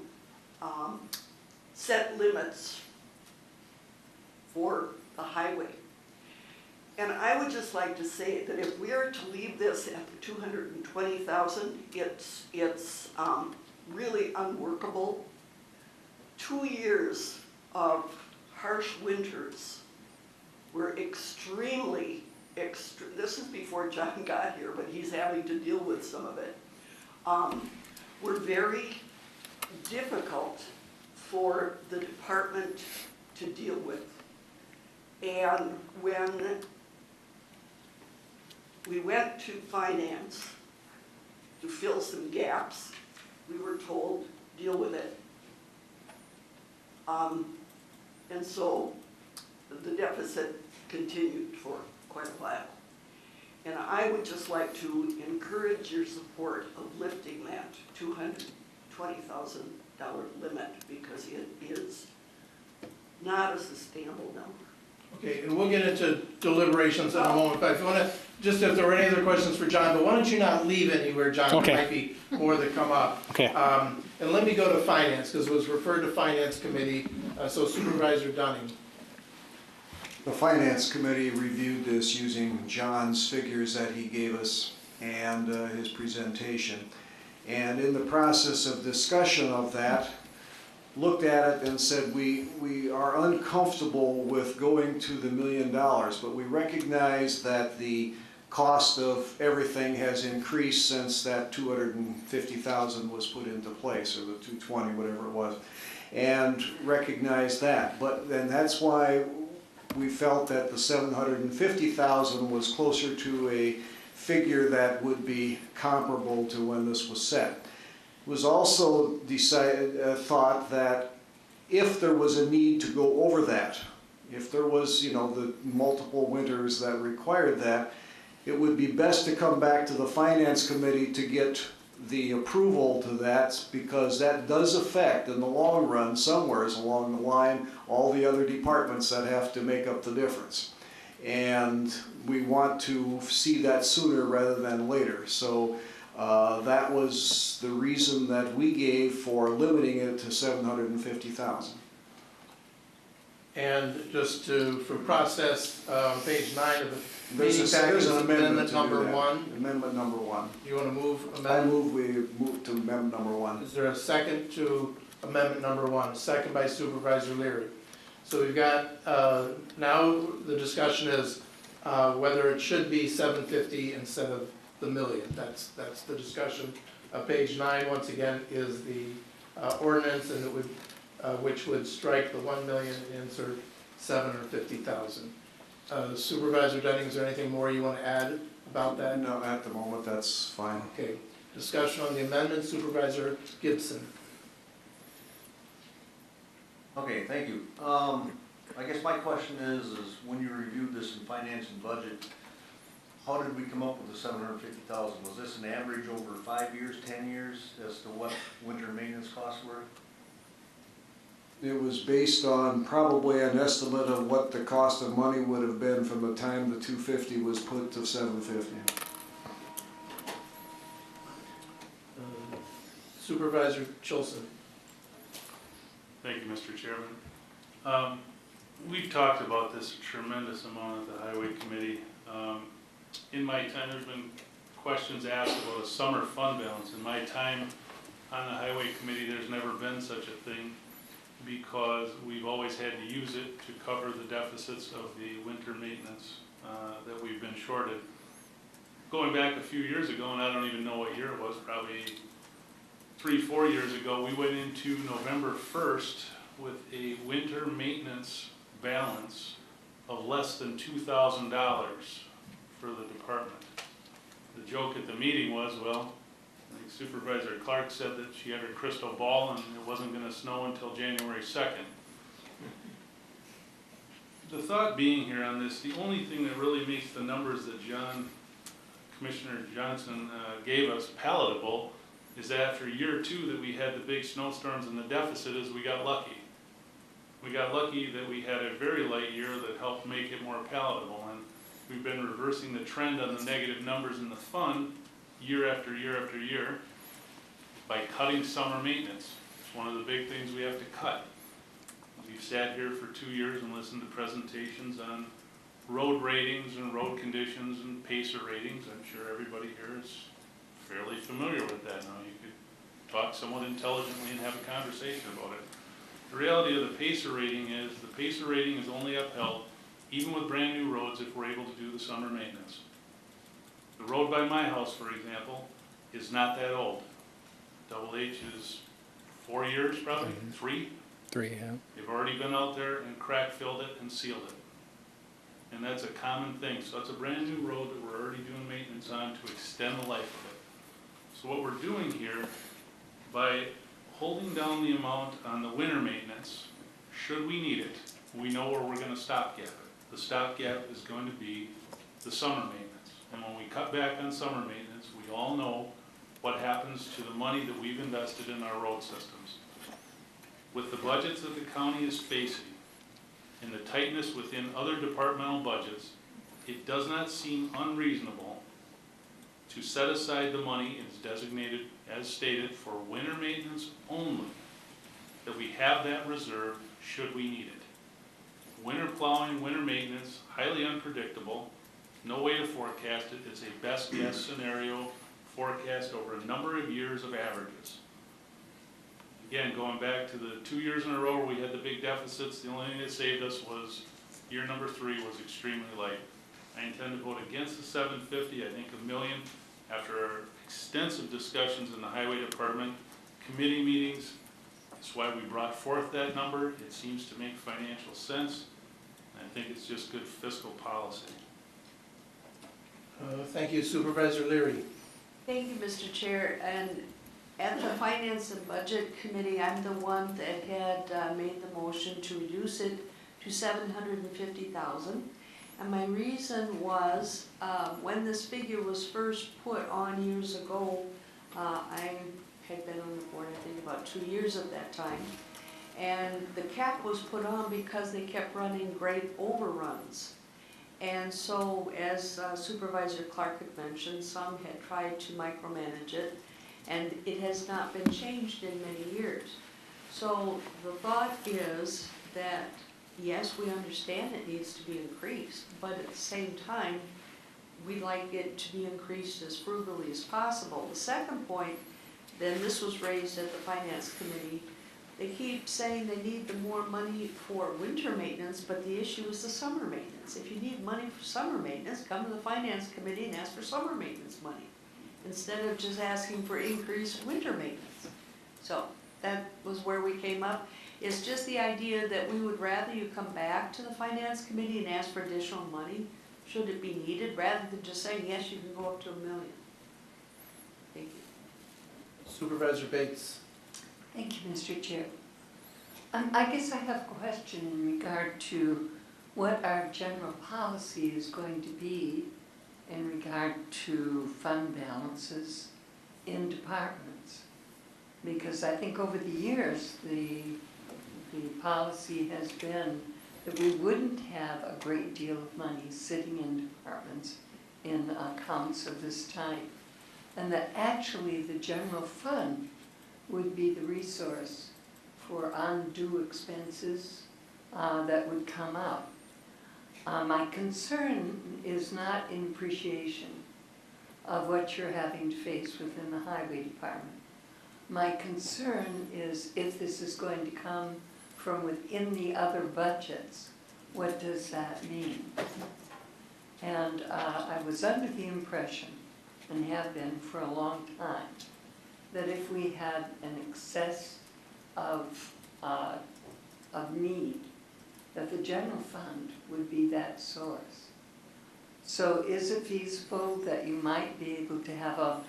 set limits for the highway. And I would just like to say that if we are to leave this at the $220,000, it's really unworkable. 2 years of harsh winters were extremely, this is before John got here, but he's having to deal with some of it, were very difficult for the department to deal with. And when we went to finance to fill some gaps, we were told, deal with it. And so the deficit continued for quite a while. And I would just like to encourage your support of lifting that $220,000 limit, because it is not a sustainable number. Okay, and we'll get into deliberations in a moment, but if you want to, just if there were any other questions for John, but why don't you not leave anywhere, John? Okay. There might be more that come up. Okay. And let me go to Finance, because it was referred to Finance Committee, so Supervisor Dunning. The Finance Committee reviewed this using John's figures that he gave us and his presentation. And in the process of discussion of that, looked at it and said we are uncomfortable with going to the $1 million, but we recognize that the cost of everything has increased since that $250,000 was put into place, or the 220, whatever it was, and recognize that. But then that's why we felt that the $750,000 was closer to a figure that would be comparable to when this was set. It was also thought that if there was a need to go over that, if there was, the multiple winters that required that, it would be best to come back to the Finance Committee to get the approval to that, because that does affect, in the long run, somewheres along the line, all the other departments that have to make up the difference. And we want to see that sooner rather than later. So that was the reason that we gave for limiting it to $750,000. And just for process, page 9 of the There's meeting package, an amendment number to do that. 1. Amendment number 1. You want to move I amendment? we move to amendment number 1. Is there a second to amendment number 1? Second by Supervisor Leary. So we've got, now the discussion is whether it should be 750 instead of the million. That's the discussion. Page 9, once again, is the ordinance, and it would, which would strike the 1 million and insert 750,000. Supervisor Dunning, is there anything more you want to add about that? No, at the moment, that's fine. Okay. Discussion on the amendment, Supervisor Gibson. Okay, thank you. I guess my question is when you reviewed this in finance and budget, how did we come up with the 750,000? Was this an average over 5 years, 10 years, as to what winter maintenance costs were? It was based on probably an estimate of what the cost of money would have been from the time the 250 was put to 750. Supervisor Chilson. Thank you, Mr. Chairman. We've talked about this a tremendous amount at the Highway Committee. In my time, there's been questions asked about a summer fund balance. In my time on the Highway Committee, there's never been such a thing, because we've always had to use it to cover the deficits of the winter maintenance that we've been shorted. Going back a few years ago, and I don't even know what year it was, probably 3-4 years ago, we went into November 1st with a winter maintenance balance of less than $2,000 for the department. The joke at the meeting was, well, I think Supervisor Clark said that she had her crystal ball and it wasn't going to snow until January 2nd. The thought being here on this, the only thing that really makes the numbers that Commissioner Johnson gave us palatable is that after year 2 that we had the big snowstorms and the deficit is we got lucky. We got lucky that we had a very light year that helped make it more palatable, and we've been reversing the trend on the negative numbers in the fund year after year after year by cutting summer maintenance. It's one of the big things we have to cut. We've sat here for 2 years and listened to presentations on road ratings and road conditions and pacer ratings. I'm sure everybody here is fairly familiar with that now. You could talk somewhat intelligently and have a conversation about it. The reality of the pacer rating is the pacer rating is only upheld even with brand new roads if we're able to do the summer maintenance. The road by my house, for example, is not that old. Double H is 4 years probably, 3. 3, yeah. They've already been out there and crack filled it and sealed it. And that's a common thing. So it's a brand new road that we're already doing maintenance on to extend the life of it. So what we're doing here, by holding down the amount on the winter maintenance, should we need it, we know where we're going to stopgap it. The stopgap is going to be the summer maintenance. And when we cut back on summer maintenance, we all know what happens to the money that we've invested in our road systems. With the budgets that the county is facing and the tightness within other departmental budgets, it does not seem unreasonable to set aside the money as designated, as stated, for winter maintenance only, that we have that reserve should we need it. Winter plowing, winter maintenance, highly unpredictable, no way to forecast it. It's a best guess scenario forecast over a number of years of averages. Again, going back to the 2 years in a row where we had the big deficits, the only thing that saved us was year number 3 was extremely light. I intend to vote against the 750, I think $1 million, after extensive discussions in the highway department, committee meetings. That's why we brought forth that number. It seems to make financial sense. And I think it's just good fiscal policy. Thank you, Supervisor Leary. Thank you, Mr. Chair, and at the Finance and Budget Committee, I'm the one that had made the motion to reduce it to $750,000. And my reason was, when this figure was first put on years ago, I had been on the board, I think, about 2 years at that time. And the cap was put on because they kept running great overruns. And so, as Supervisor Clark had mentioned, some had tried to micromanage it, and it has not been changed in many years. So the thought is that, yes, we understand it needs to be increased, but at the same time, we'd like it to be increased as frugally as possible. The second point, then this was raised at the Finance Committee, they keep saying they need the more money for winter maintenance, but the issue is the summer maintenance. If you need money for summer maintenance, come to the Finance Committee and ask for summer maintenance money, instead of just asking for increased winter maintenance. So that was where we came up. It's just the idea that we would rather you come back to the Finance Committee and ask for additional money, should it be needed, rather than just saying, yes, you can go up to $1 million. Thank you. Supervisor Bates. Thank you, Mr. Chair. I guess I have a question in regard to what our general policy is going to be in regard to fund balances in departments. Because I think over the years, the policy has been that we wouldn't have a great deal of money sitting in departments in accounts of this type. And that actually the general fund would be the resource for undue expenses that would come up. My concern is not in appreciation of what you're having to face within the highway department. My concern is if this is going to come from within the other budgets, what does that mean? And I was under the impression, and have been for a long time, that if we had an excess of need, that the general fund would be that source. So is it feasible that you might be able to have a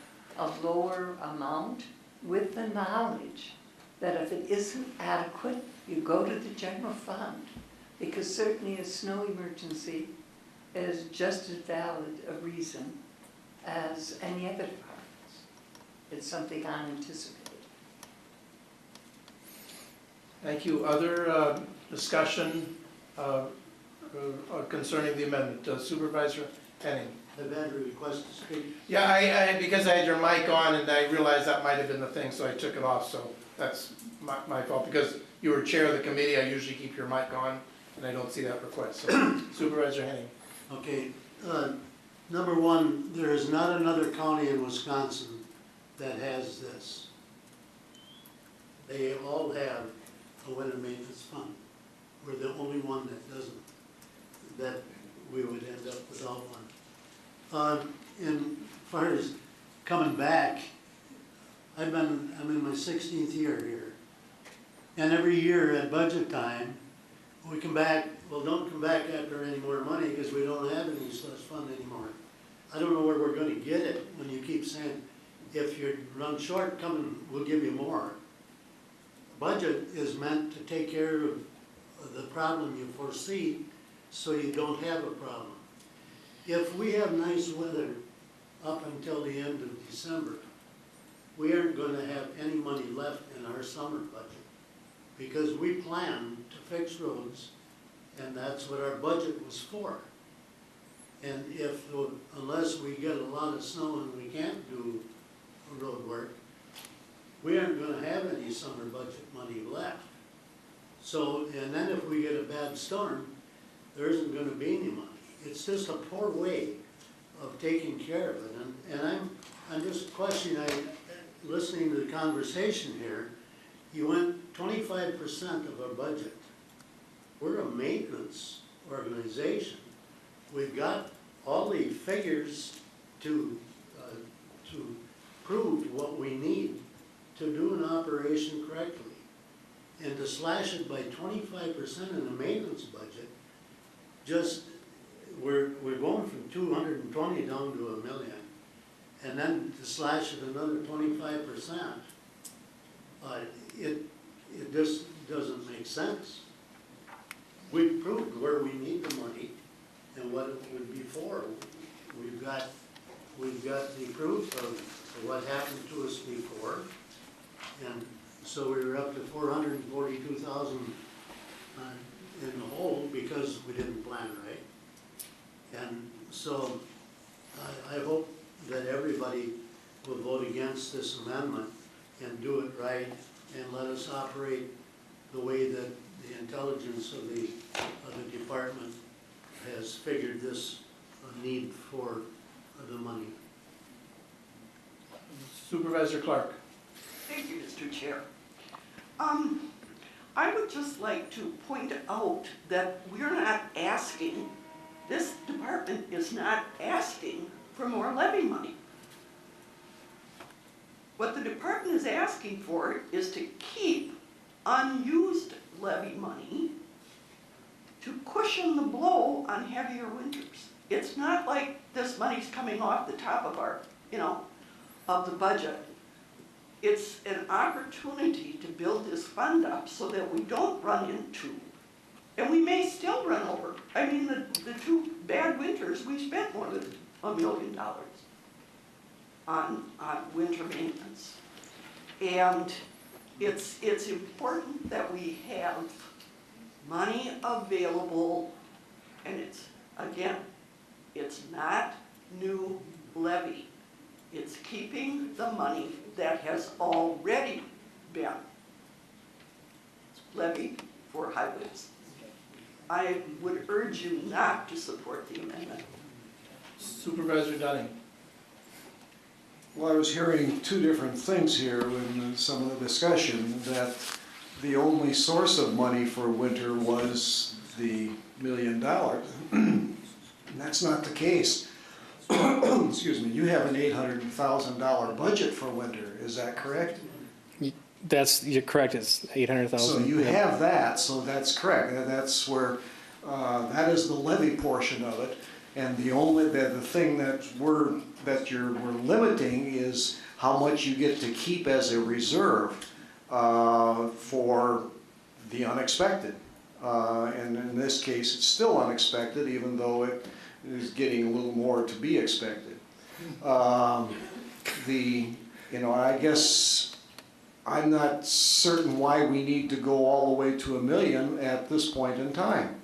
lower amount with the knowledge that if it isn't adequate, you go to the general fund? Because certainly a snow emergency is just as valid a reason as any other departments. It's something unanticipated. Thank you. Other discussion concerning the amendment? Supervisor Henning. I've had a request to speak. Yeah, because I had your mic on and I realized that might have been the thing, so I took it off. So that's my fault. Because you were chair of the committee, I usually keep your mic on and I don't see that request. So Supervisor Henning. Okay. Number one, there is not another county in Wisconsin that has this. They all have a winter maintenance fund. We're the only one that doesn't, that we would end up without one. In far as coming back, I'm in my 16th year here. And every year at budget time, we come back, well, don't come back after any more money because we don't have any slush fund anymore. I don't know where we're going to get it when you keep saying, if you run short, come and we'll give you more. Budget is meant to take care of the problem you foresee so you don't have a problem. if we have nice weather up until the end of December, we aren't gonna have any money left in our summer budget. Because we plan to fix roads, and that's what our budget was for. And unless we get a lot of snow and we can't do road work, we aren't gonna have any summer budget money left. So, and then if we get a bad storm, there isn't gonna be any money. It's just a poor way of taking care of it. And I'm just questioning, listening to the conversation here, you went 25% of our budget. We're a maintenance organization. We've got all the figures to prove what we need to do an operation correctly. And to slash it by 25% in the maintenance budget, we're going from 220 down to $1 million. And then to slash it another 25%, it just doesn't make sense. We've proved where we need the money and what it would be for. We've got the proof of what happened to us before. And so we were up to 442,000 in the hole because we didn't plan right. And so I hope that everybody will vote against this amendment and do it right and let us operate the way that the intelligence of the department has figured this need for the money. Supervisor Clark. Thank you, Mr. Chair. I would just like to point out that we're not asking, this department is not asking for more levy money. What the department is asking for is to keep unused levy money to cushion the blow on heavier winters. It's not like this money's coming off the top of our, of the budget. It's an opportunity to build this fund up so that we don't run into, and we may still run over. I mean, the two bad winters, we spent more than $1 million on winter maintenance. And it's important that we have money available, and it's not new levy. It's keeping the money that has already been levied for highways. I would urge you not to support the amendment. Supervisor Dunning. Well, I was hearing two different things here in some of the discussion, that the only source of money for winter was the $1 million. And that's not the case. Excuse me, you have an $800,000 budget for winter, is that correct? You're correct, it's 800,000. So you have that, so that's correct. That's where, that is the levy portion of it. And the thing that we're limiting is how much you get to keep as a reserve for the unexpected. And in this case, it's still unexpected, even though it is getting a little more to be expected. I guess I'm not certain why we need to go all the way to $1 million at this point in time.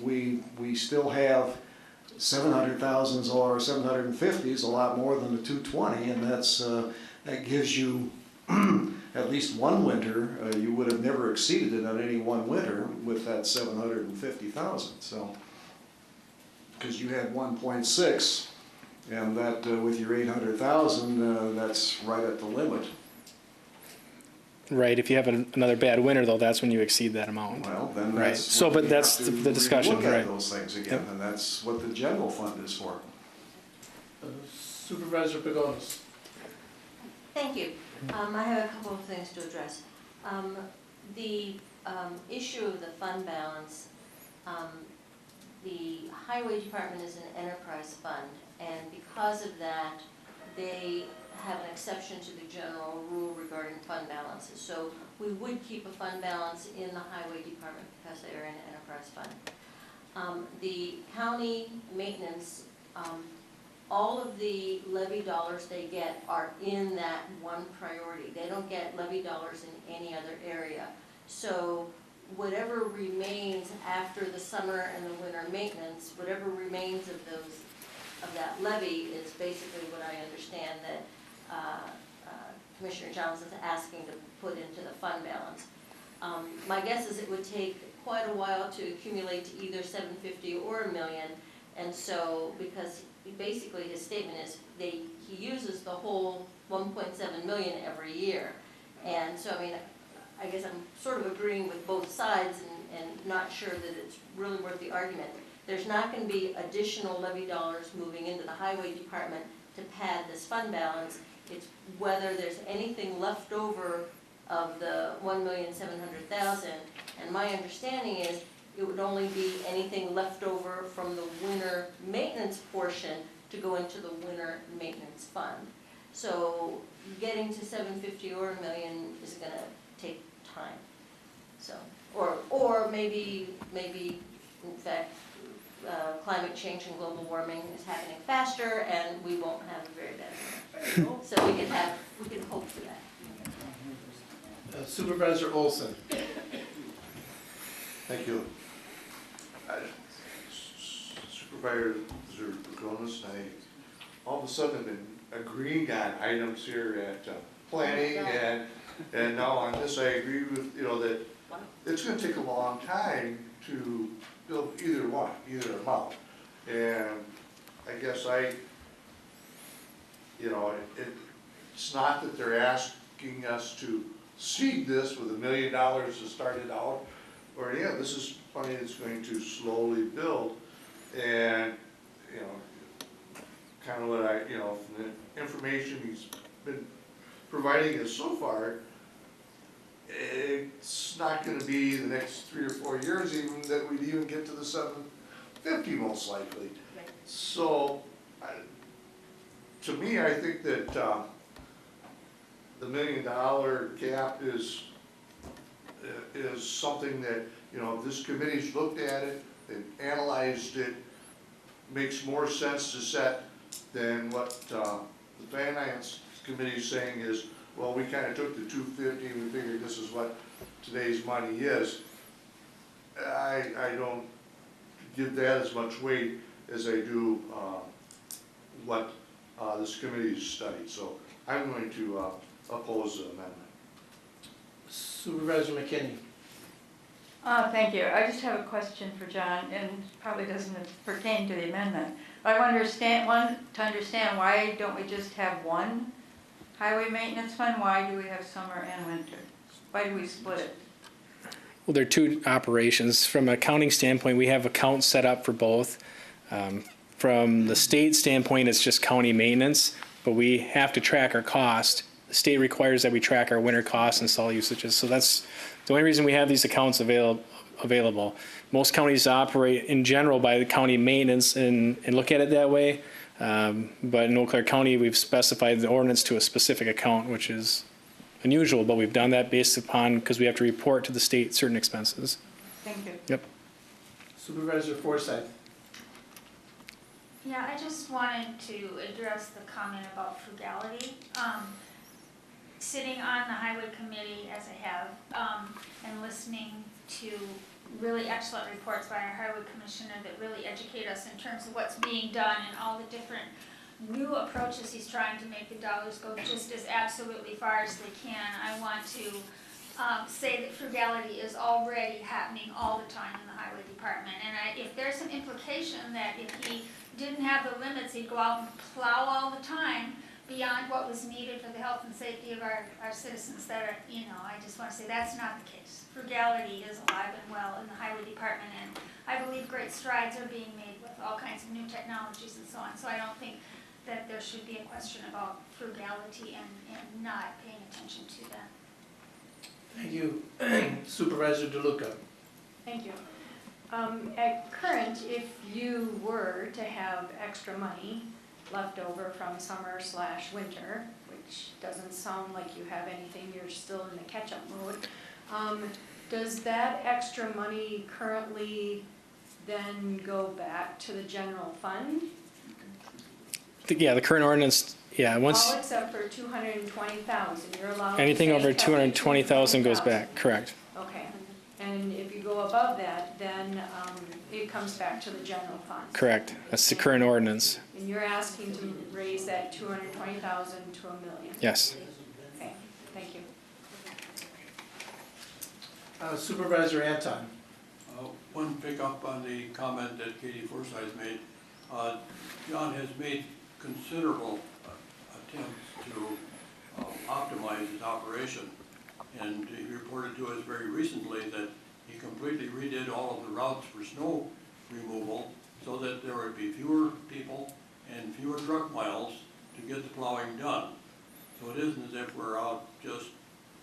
We still have 700,000 or 750 is a lot more than the 220, and that gives you at least one winter. You would have never exceeded it on any one winter with that 750,000. So, because you had 1.6, and that with your 800,000, that's right at the limit. Right, if you have another bad winter, though, that's when you exceed that amount. Well, then right. that's So, but that's the discussion, look at right? those things again, Yep. and that's what the general fund is for. Supervisor Pagonis. Thank you. I have a couple of things to address. The issue of the fund balance, the highway department is an enterprise fund, and because of that, they have an exception to the general rule regarding fund balances. So we would keep a fund balance in the highway department because they are an enterprise fund. The county maintenance, all of the levy dollars they get are in that one priority. They don't get levy dollars in any other area. So whatever remains after the summer and the winter maintenance, whatever remains of that levy is basically what I understand that Commissioner Johnson's asking to put into the fund balance. My guess is it would take quite a while to accumulate to either 750 or $1 million, and so because basically his statement is he uses the whole 1.7 million every year, and so I mean I guess I'm sort of agreeing with both sides and not sure that it's really worth the argument. There's not going to be additional levy dollars moving into the highway department to pad this fund balance. It's whether there's anything left over of the $1,700,000, and my understanding is it would only be anything left over from the winter maintenance portion to go into the winter maintenance fund. So getting to 750 or $1 million is going to take time. So, or maybe in fact climate change and global warming is happening faster, and we won't have a very bad winter. So we can hope for that. Supervisor Olson. Thank you. Supervisor Jonas and I all of a sudden have been agreeing on items here at planning, and now on this I agree with, that it's going to take a long time to build either amount. And I guess it's not that they're asking us to seed this with $1 million to start it out, or this is money that's going to slowly build, and kind of what from the information he's been providing us so far, it's not going to be the next 3 or 4 years even that we'd even get to the 750 most likely. Right. So, to me, I think that the $1 million cap is something that, this committee's looked at it, they've analyzed it, makes more sense to set than what the finance committee's saying is, well, we kind of took the 250 and we figured this is what today's money is. I don't give that as much weight as I do what this committee's studied. So I'm going to oppose the amendment. Supervisor McKinney. Thank you. I just have a question for John, and probably doesn't pertain to the amendment. I want to understand why don't we just have one highway maintenance fund? Why do we have summer and winter? Why do we split it? Well, there are two operations. From an accounting standpoint, we have accounts set up for both. From the state standpoint, it's just county maintenance, but we have to track our cost. The state requires that we track our winter costs and stall usages. So that's the only reason we have these accounts available. Most counties operate in general by the county maintenance and look at it that way. But in Eau Claire County, we've specified the ordinance to a specific account, which is unusual, but we've done that based upon, because we have to report to the state certain expenses. Thank you. Yep. Supervisor Forsythe. Yeah, I just wanted to address the comment about frugality. Sitting on the highway committee as I have, and listening to really excellent reports by our highway commissioner that really educate us in terms of what's being done and all the different new approaches he's trying to make the dollars go just as absolutely far as they can. I want to say that frugality is already happening all the time in the highway department, and if there's an implication that if he didn't have the limits, he'd go out and plow all the time beyond what was needed for the health and safety of our citizens, that are, I just want to say that's not the case. Frugality is alive and well in the highway department, and I believe great strides are being made with all kinds of new technologies and so on. So I don't think that there should be a question about frugality and not paying attention to that. Thank you. Supervisor DeLuca. Thank you. At current, if you were to have extra money left over from summer/winter, which doesn't sound like you have anything, you're still in the catch-up mode, does that extra money currently then go back to the general fund? Yeah, the current ordinance, yeah, once, All except for 220,000, you're allowed to anything say over up to 220,000 goes 220,000. back, correct. Okay, and if you go above that, then it comes back to the general fund. Correct, that's the current ordinance, And you're asking to raise that 220,000 to $1 million? yes. Okay, thank you. Supervisor Anton. One pickup on the comment that Katie Forsythe made. John has made considerable attempts to optimize his operation. And he reported to us very recently that he completely redid all of the routes for snow removal so that there would be fewer people and fewer truck miles to get the plowing done. So it isn't as if we're out just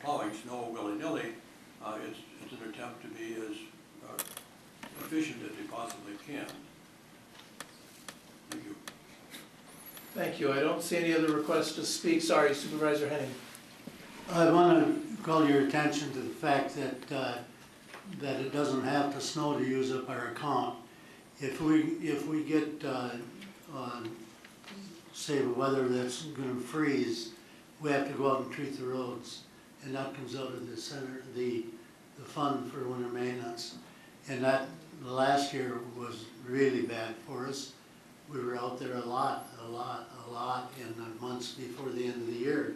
plowing snow willy-nilly. It's an attempt to be as efficient as he possibly can. Thank you. Thank you. I don't see any other requests to speak. Sorry, Supervisor Henning. I want to call your attention to the fact that that it doesn't have to snow to use up our account. If we get say the weather that's going to freeze, we have to go out and treat the roads, and that comes out of the center, the fund for winter maintenance. And that last year was really bad for us. We were out there a lot in the months before the end of the year,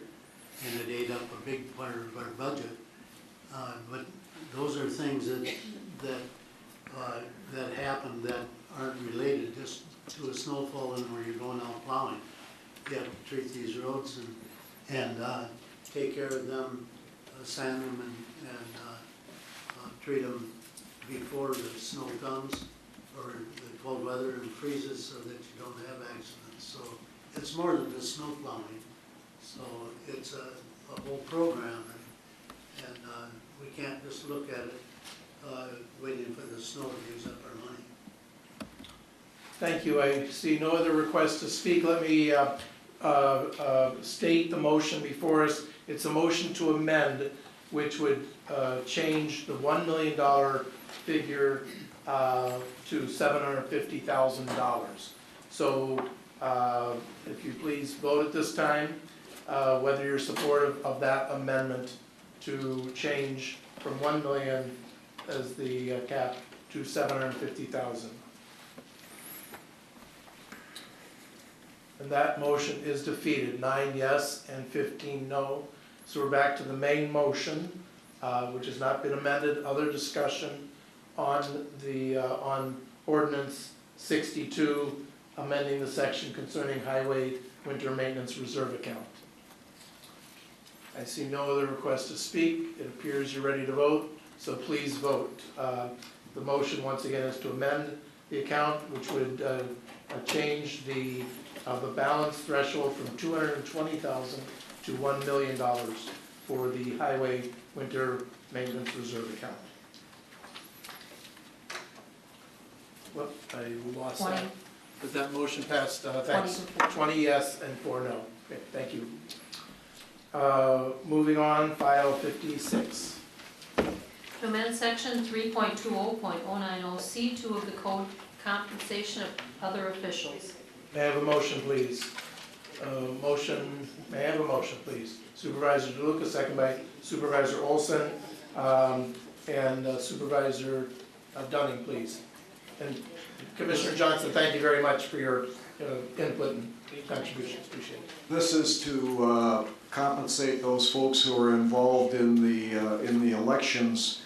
and it ate up a big part of our budget. But those are things that happen that aren't related just to a snowfall and where you're going out plowing. You have to treat these roads and take care of them, sand them and treat them before the snow comes or the cold weather and freezes so that you don't have accidents. So it's more than just snow plowing. So it's a whole program, and we can't just look at it waiting for the snow to use up our money. Thank you. I see no other requests to speak. Let me state the motion before us. It's a motion to amend, which would change the $1 million figure to $750,000. So if you please vote at this time, whether you're supportive of that amendment to change from 1 million as the cap to 750,000. And that motion is defeated, 9 yes and 15 no. So we're back to the main motion, which has not been amended. Other discussion on the on ordinance 62, amending the section concerning highway winter maintenance reserve account. I see no other requests to speak. It appears you're ready to vote, so please vote. The motion once again is to amend the account, which would change the balance threshold from $220,000 to $1 million for the highway winter maintenance reserve account. Whoop, I lost that. But that motion passed, thanks. 20 yes and 4 no. Okay, thank you. Moving on, file 56. To amend section 3.20.090C2 of the code, compensation of other officials. May I have a motion, please? May I have a motion, please? Supervisor DeLuca, second by Supervisor Olson, and Supervisor Dunning, please. And Commissioner Johnson, thank you very much for your input and contributions. Appreciate it. This is to compensate those folks who are involved in the elections,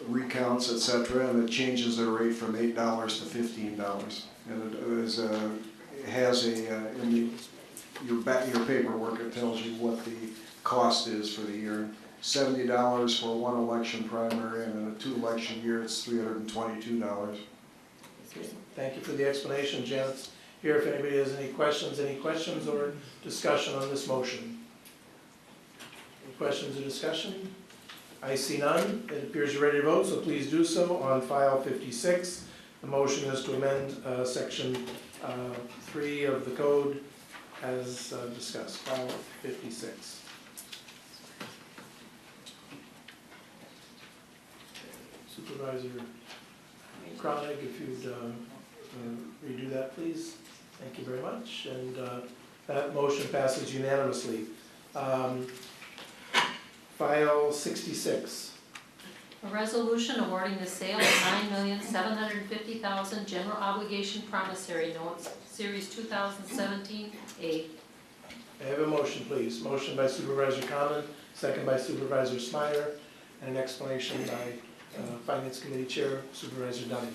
recounts, etc., and it changes their rate from $8 to $15. And it has in your paperwork, it tells you what the cost is for the year. $70 for one election primary, and in a 2-election year, it's $322. Thank you for the explanation, Janet's here if anybody has any questions or discussion on this motion. Any questions or discussion? I see none. It appears you're ready to vote, so please do so on file 56. The motion is to amend section 3 of the code as discussed, file 56. Supervisor Cronic, if you'd redo that, please. Thank you very much, and that motion passes unanimously. File 66. A resolution awarding the sale of 9,750,000 general obligation promissory notes, Series 2017A. May I have a motion, please? Motion by Supervisor Common, second by Supervisor Smyer, and an explanation by Finance Committee Chair Supervisor Dunning.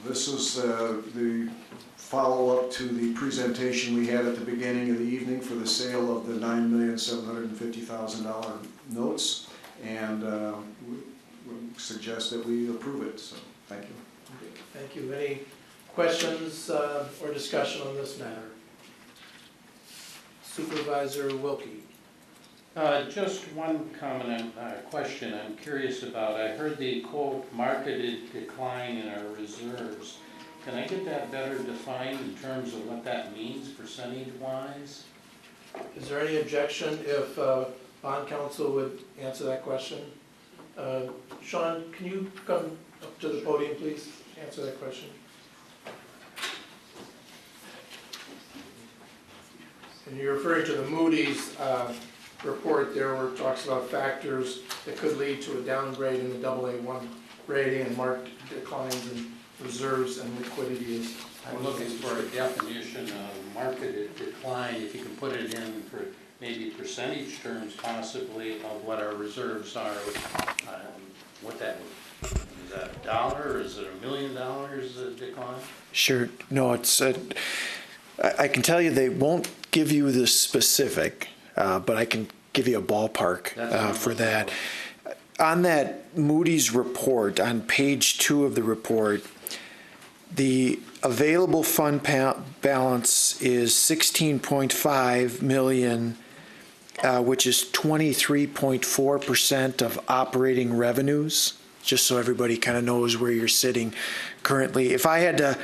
This is the follow-up to the presentation we had at the beginning of the evening for the sale of the $9,750,000 notes, and we suggest that we approve it, so thank you. Okay, thank you. Any questions or discussion on this matter? Supervisor Wilkie. Just one comment, question I'm curious about. I heard the quote, marketed decline in our reserves. Can I get that better defined in terms of what that means percentage-wise? Is there any objection if bond counsel would answer that question? Sean, can you come up to the podium, please? Answer that question. And you're referring to the Moody's report there where it talks about factors that could lead to a downgrade in the AA1 rating and marked declines in reserves and liquidity. I'm looking for a definition of marketed decline, if you can put it in for maybe percentage terms possibly of what our reserves are, what that would, is that $1 or is it $1 million decline? Sure. No, it's I can tell you they won't give you the specific, but I can give you a ballpark for that. On that Moody's report, on page 2 of the report, the available fund balance is $16.5 million, which is 23.4% of operating revenues, just so everybody kind of knows where you're sitting currently. If I had to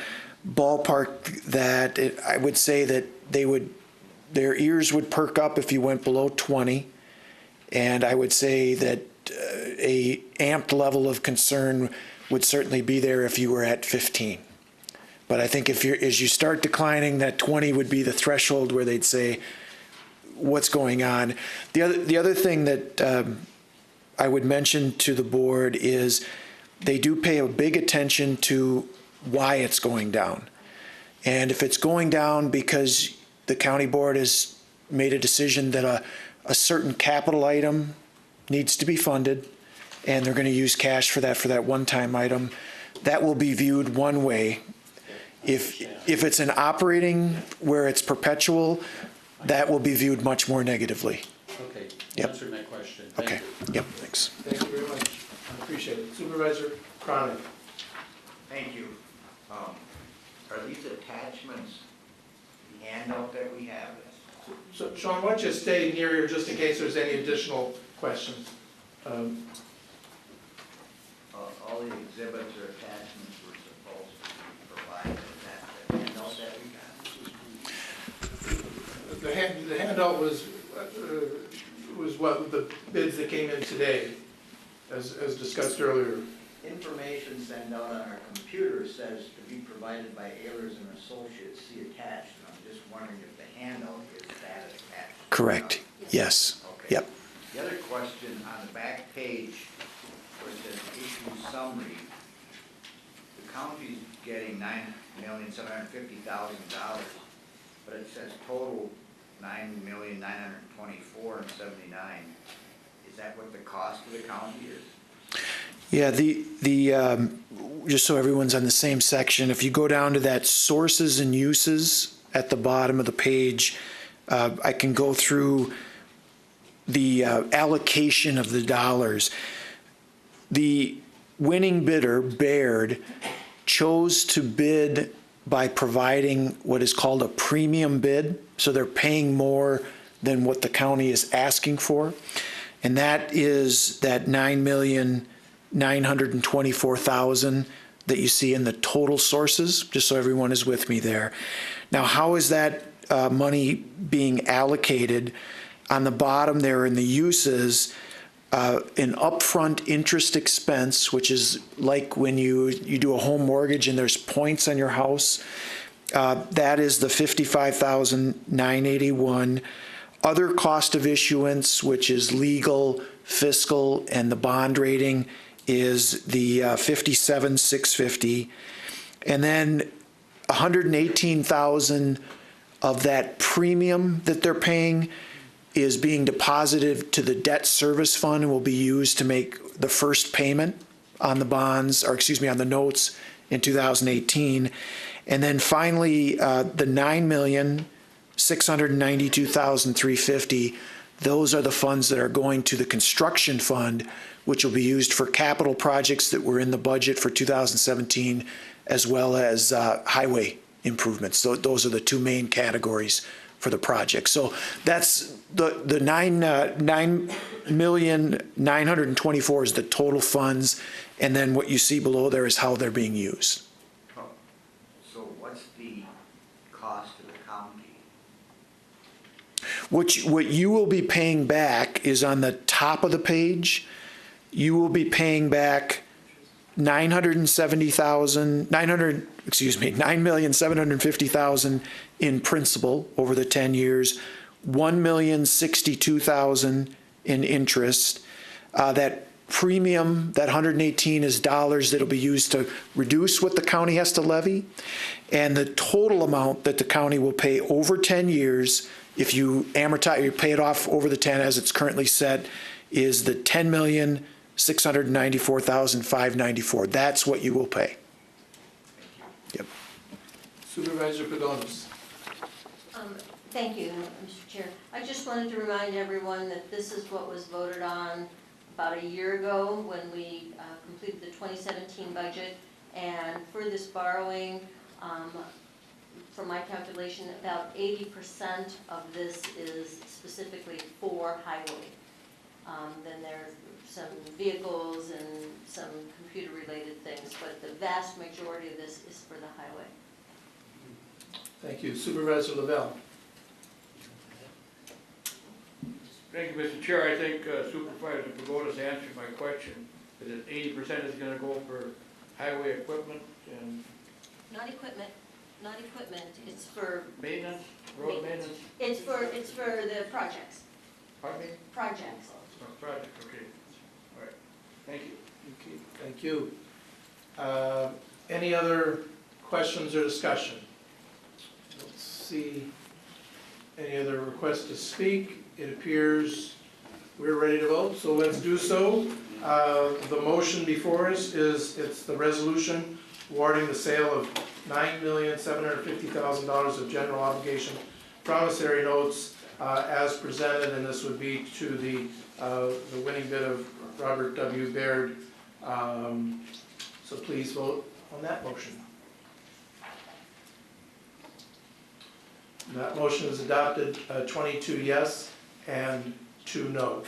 ballpark that, I would say that their ears would perk up if you went below 20, and I would say that a amped level of concern would certainly be there if you were at 15. But I think as you start declining, that 20 would be the threshold where they'd say, what's going on? The other thing that I would mention to the board is they do pay a big attention to why it's going down. And if it's going down because the county board has made a decision that a certain capital item needs to be funded, and they're going to use cash for that one-time item, that will be viewed one way. If it's an operating where it's perpetual, that will be viewed much more negatively. Okay, Yep. answered my question. Okay. Yep. Thanks. Thank you very much. I appreciate it. Supervisor Cronic. Thank you. Are these attachments the handout that we have? So, Sean, why don't you stay near here just in case there's any additional questions? All the exhibits or attachments were supposed to be provided. Is that the handout that we got? The handout was what the bids that came in today, as discussed earlier. Information sent out on our computer says to be provided by Ehlers and Associates, see attached. And I'm just wondering if the handout is that attached. Correct. Yes. Okay. Yep. The other question on the back page where it says issue summary, the county's getting $9,750,000, but it says total $9,924,079. Is that what the cost of the county is? Yeah, just so everyone's on the same section, if you go down to that sources and uses at the bottom of the page, I can go through the allocation of the dollars. The winning bidder, Baird, chose to bid by providing what is called a premium bid, so they're paying more than what the county is asking for, and that is that $9,924,000 that you see in the total sources, just so everyone is with me there. Now, how is that money being allocated? On the bottom there in the uses, an upfront interest expense, which is like when you do a home mortgage and there's points on your house. That is the $55,981. Other cost of issuance, which is legal, fiscal, and the bond rating, is the $57,650. And then $118,000 of that premium that they're paying is being deposited to the debt service fund and will be used to make the first payment on the bonds, or excuse me, on the notes in 2018. And then finally, the $9,692,350, those are the funds that are going to the construction fund, which will be used for capital projects that were in the budget for 2017, as well as highway improvements. So those are the two main categories for the project. So that's the $9,924,000 is the total funds, and then what you see below there is how they're being used. So what's the cost to the county? What you will be paying back is on the top of the page. You will be paying back $9,750,000 in principal over the 10 years, $1,062,000 in interest. That premium, that 118 is dollars that'll be used to reduce what the county has to levy. And the total amount that the county will pay over 10 years, if you amortize, you pay it off over the 10 as it's currently set, is the $10,694,594. That's what you will pay. Yep. Supervisor Pagonis. Thank you, Mr. Chair. I just wanted to remind everyone that this is what was voted on about a year ago when we completed the 2017 budget. And for this borrowing, from my calculation, about 80% of this is specifically for highway. Then there's some vehicles and some computer-related things, but the vast majority of this is for the highway. Thank you. Supervisor Lavelle. Thank you, Mr. Chair. I think Supervisor Pagonis answered my question. That 80% is going to go for highway equipment and... Not equipment, it's for... Maintenance, road maintenance? It's for the projects. Pardon me? Projects. Project, okay. All right. Thank you. Okay, thank you. Any other questions or discussion? Let's see. Any other requests to speak? It appears we're ready to vote, so let's do so. The motion before us it's the resolution awarding the sale of $9,750,000 of general obligation promissory notes as presented, and this would be to the winning bid of Robert W. Baird. So please vote on that motion. That motion is adopted, 22 yes and 2 no.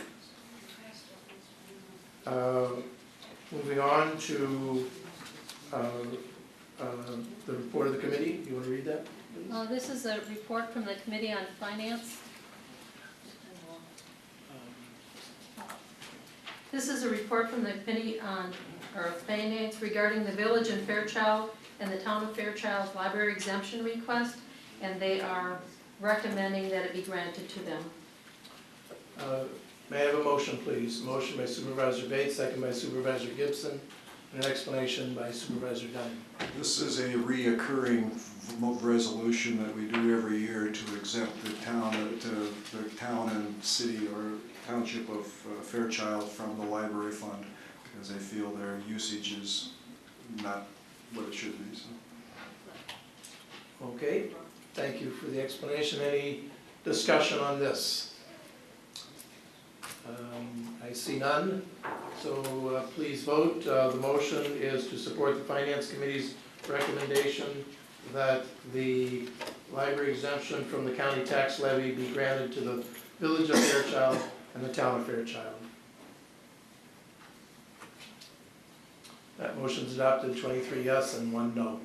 Moving on to the report of the committee. You want to read that, please? This is a report from the Committee on Finance. This is a report from the Committee on Finance regarding the Village in Fairchild and the Town of Fairchild's library exemption request, and they are recommending that it be granted to them. May I have a motion, please? Motion by Supervisor Bates, second by Supervisor Gibson, and an explanation by Supervisor Dunn. This is a reoccurring resolution that we do every year to exempt the town and city or township of Fairchild from the library fund because they feel their usage is not what it should be. So. Okay, thank you for the explanation. Any discussion on this? I see none, so please vote. The motion is to support the Finance Committee's recommendation that the library exemption from the county tax levy be granted to the Village of Fairchild and the Town of Fairchild. That motion is adopted, 23 yes and 1 no.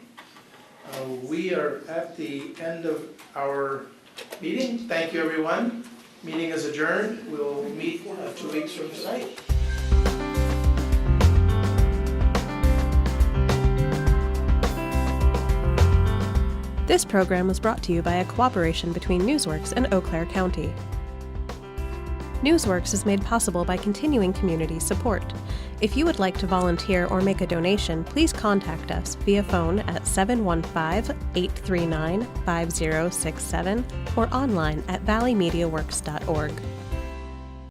We are at the end of our meeting. Thank you, everyone. Meeting is adjourned. We'll meet 2 weeks from tonight. This program was brought to you by a cooperation between Newsworks and Eau Claire County. Newsworks is made possible by continuing community support. If you would like to volunteer or make a donation, please contact us via phone at 715-839-5067 or online at valleymediaworks.org.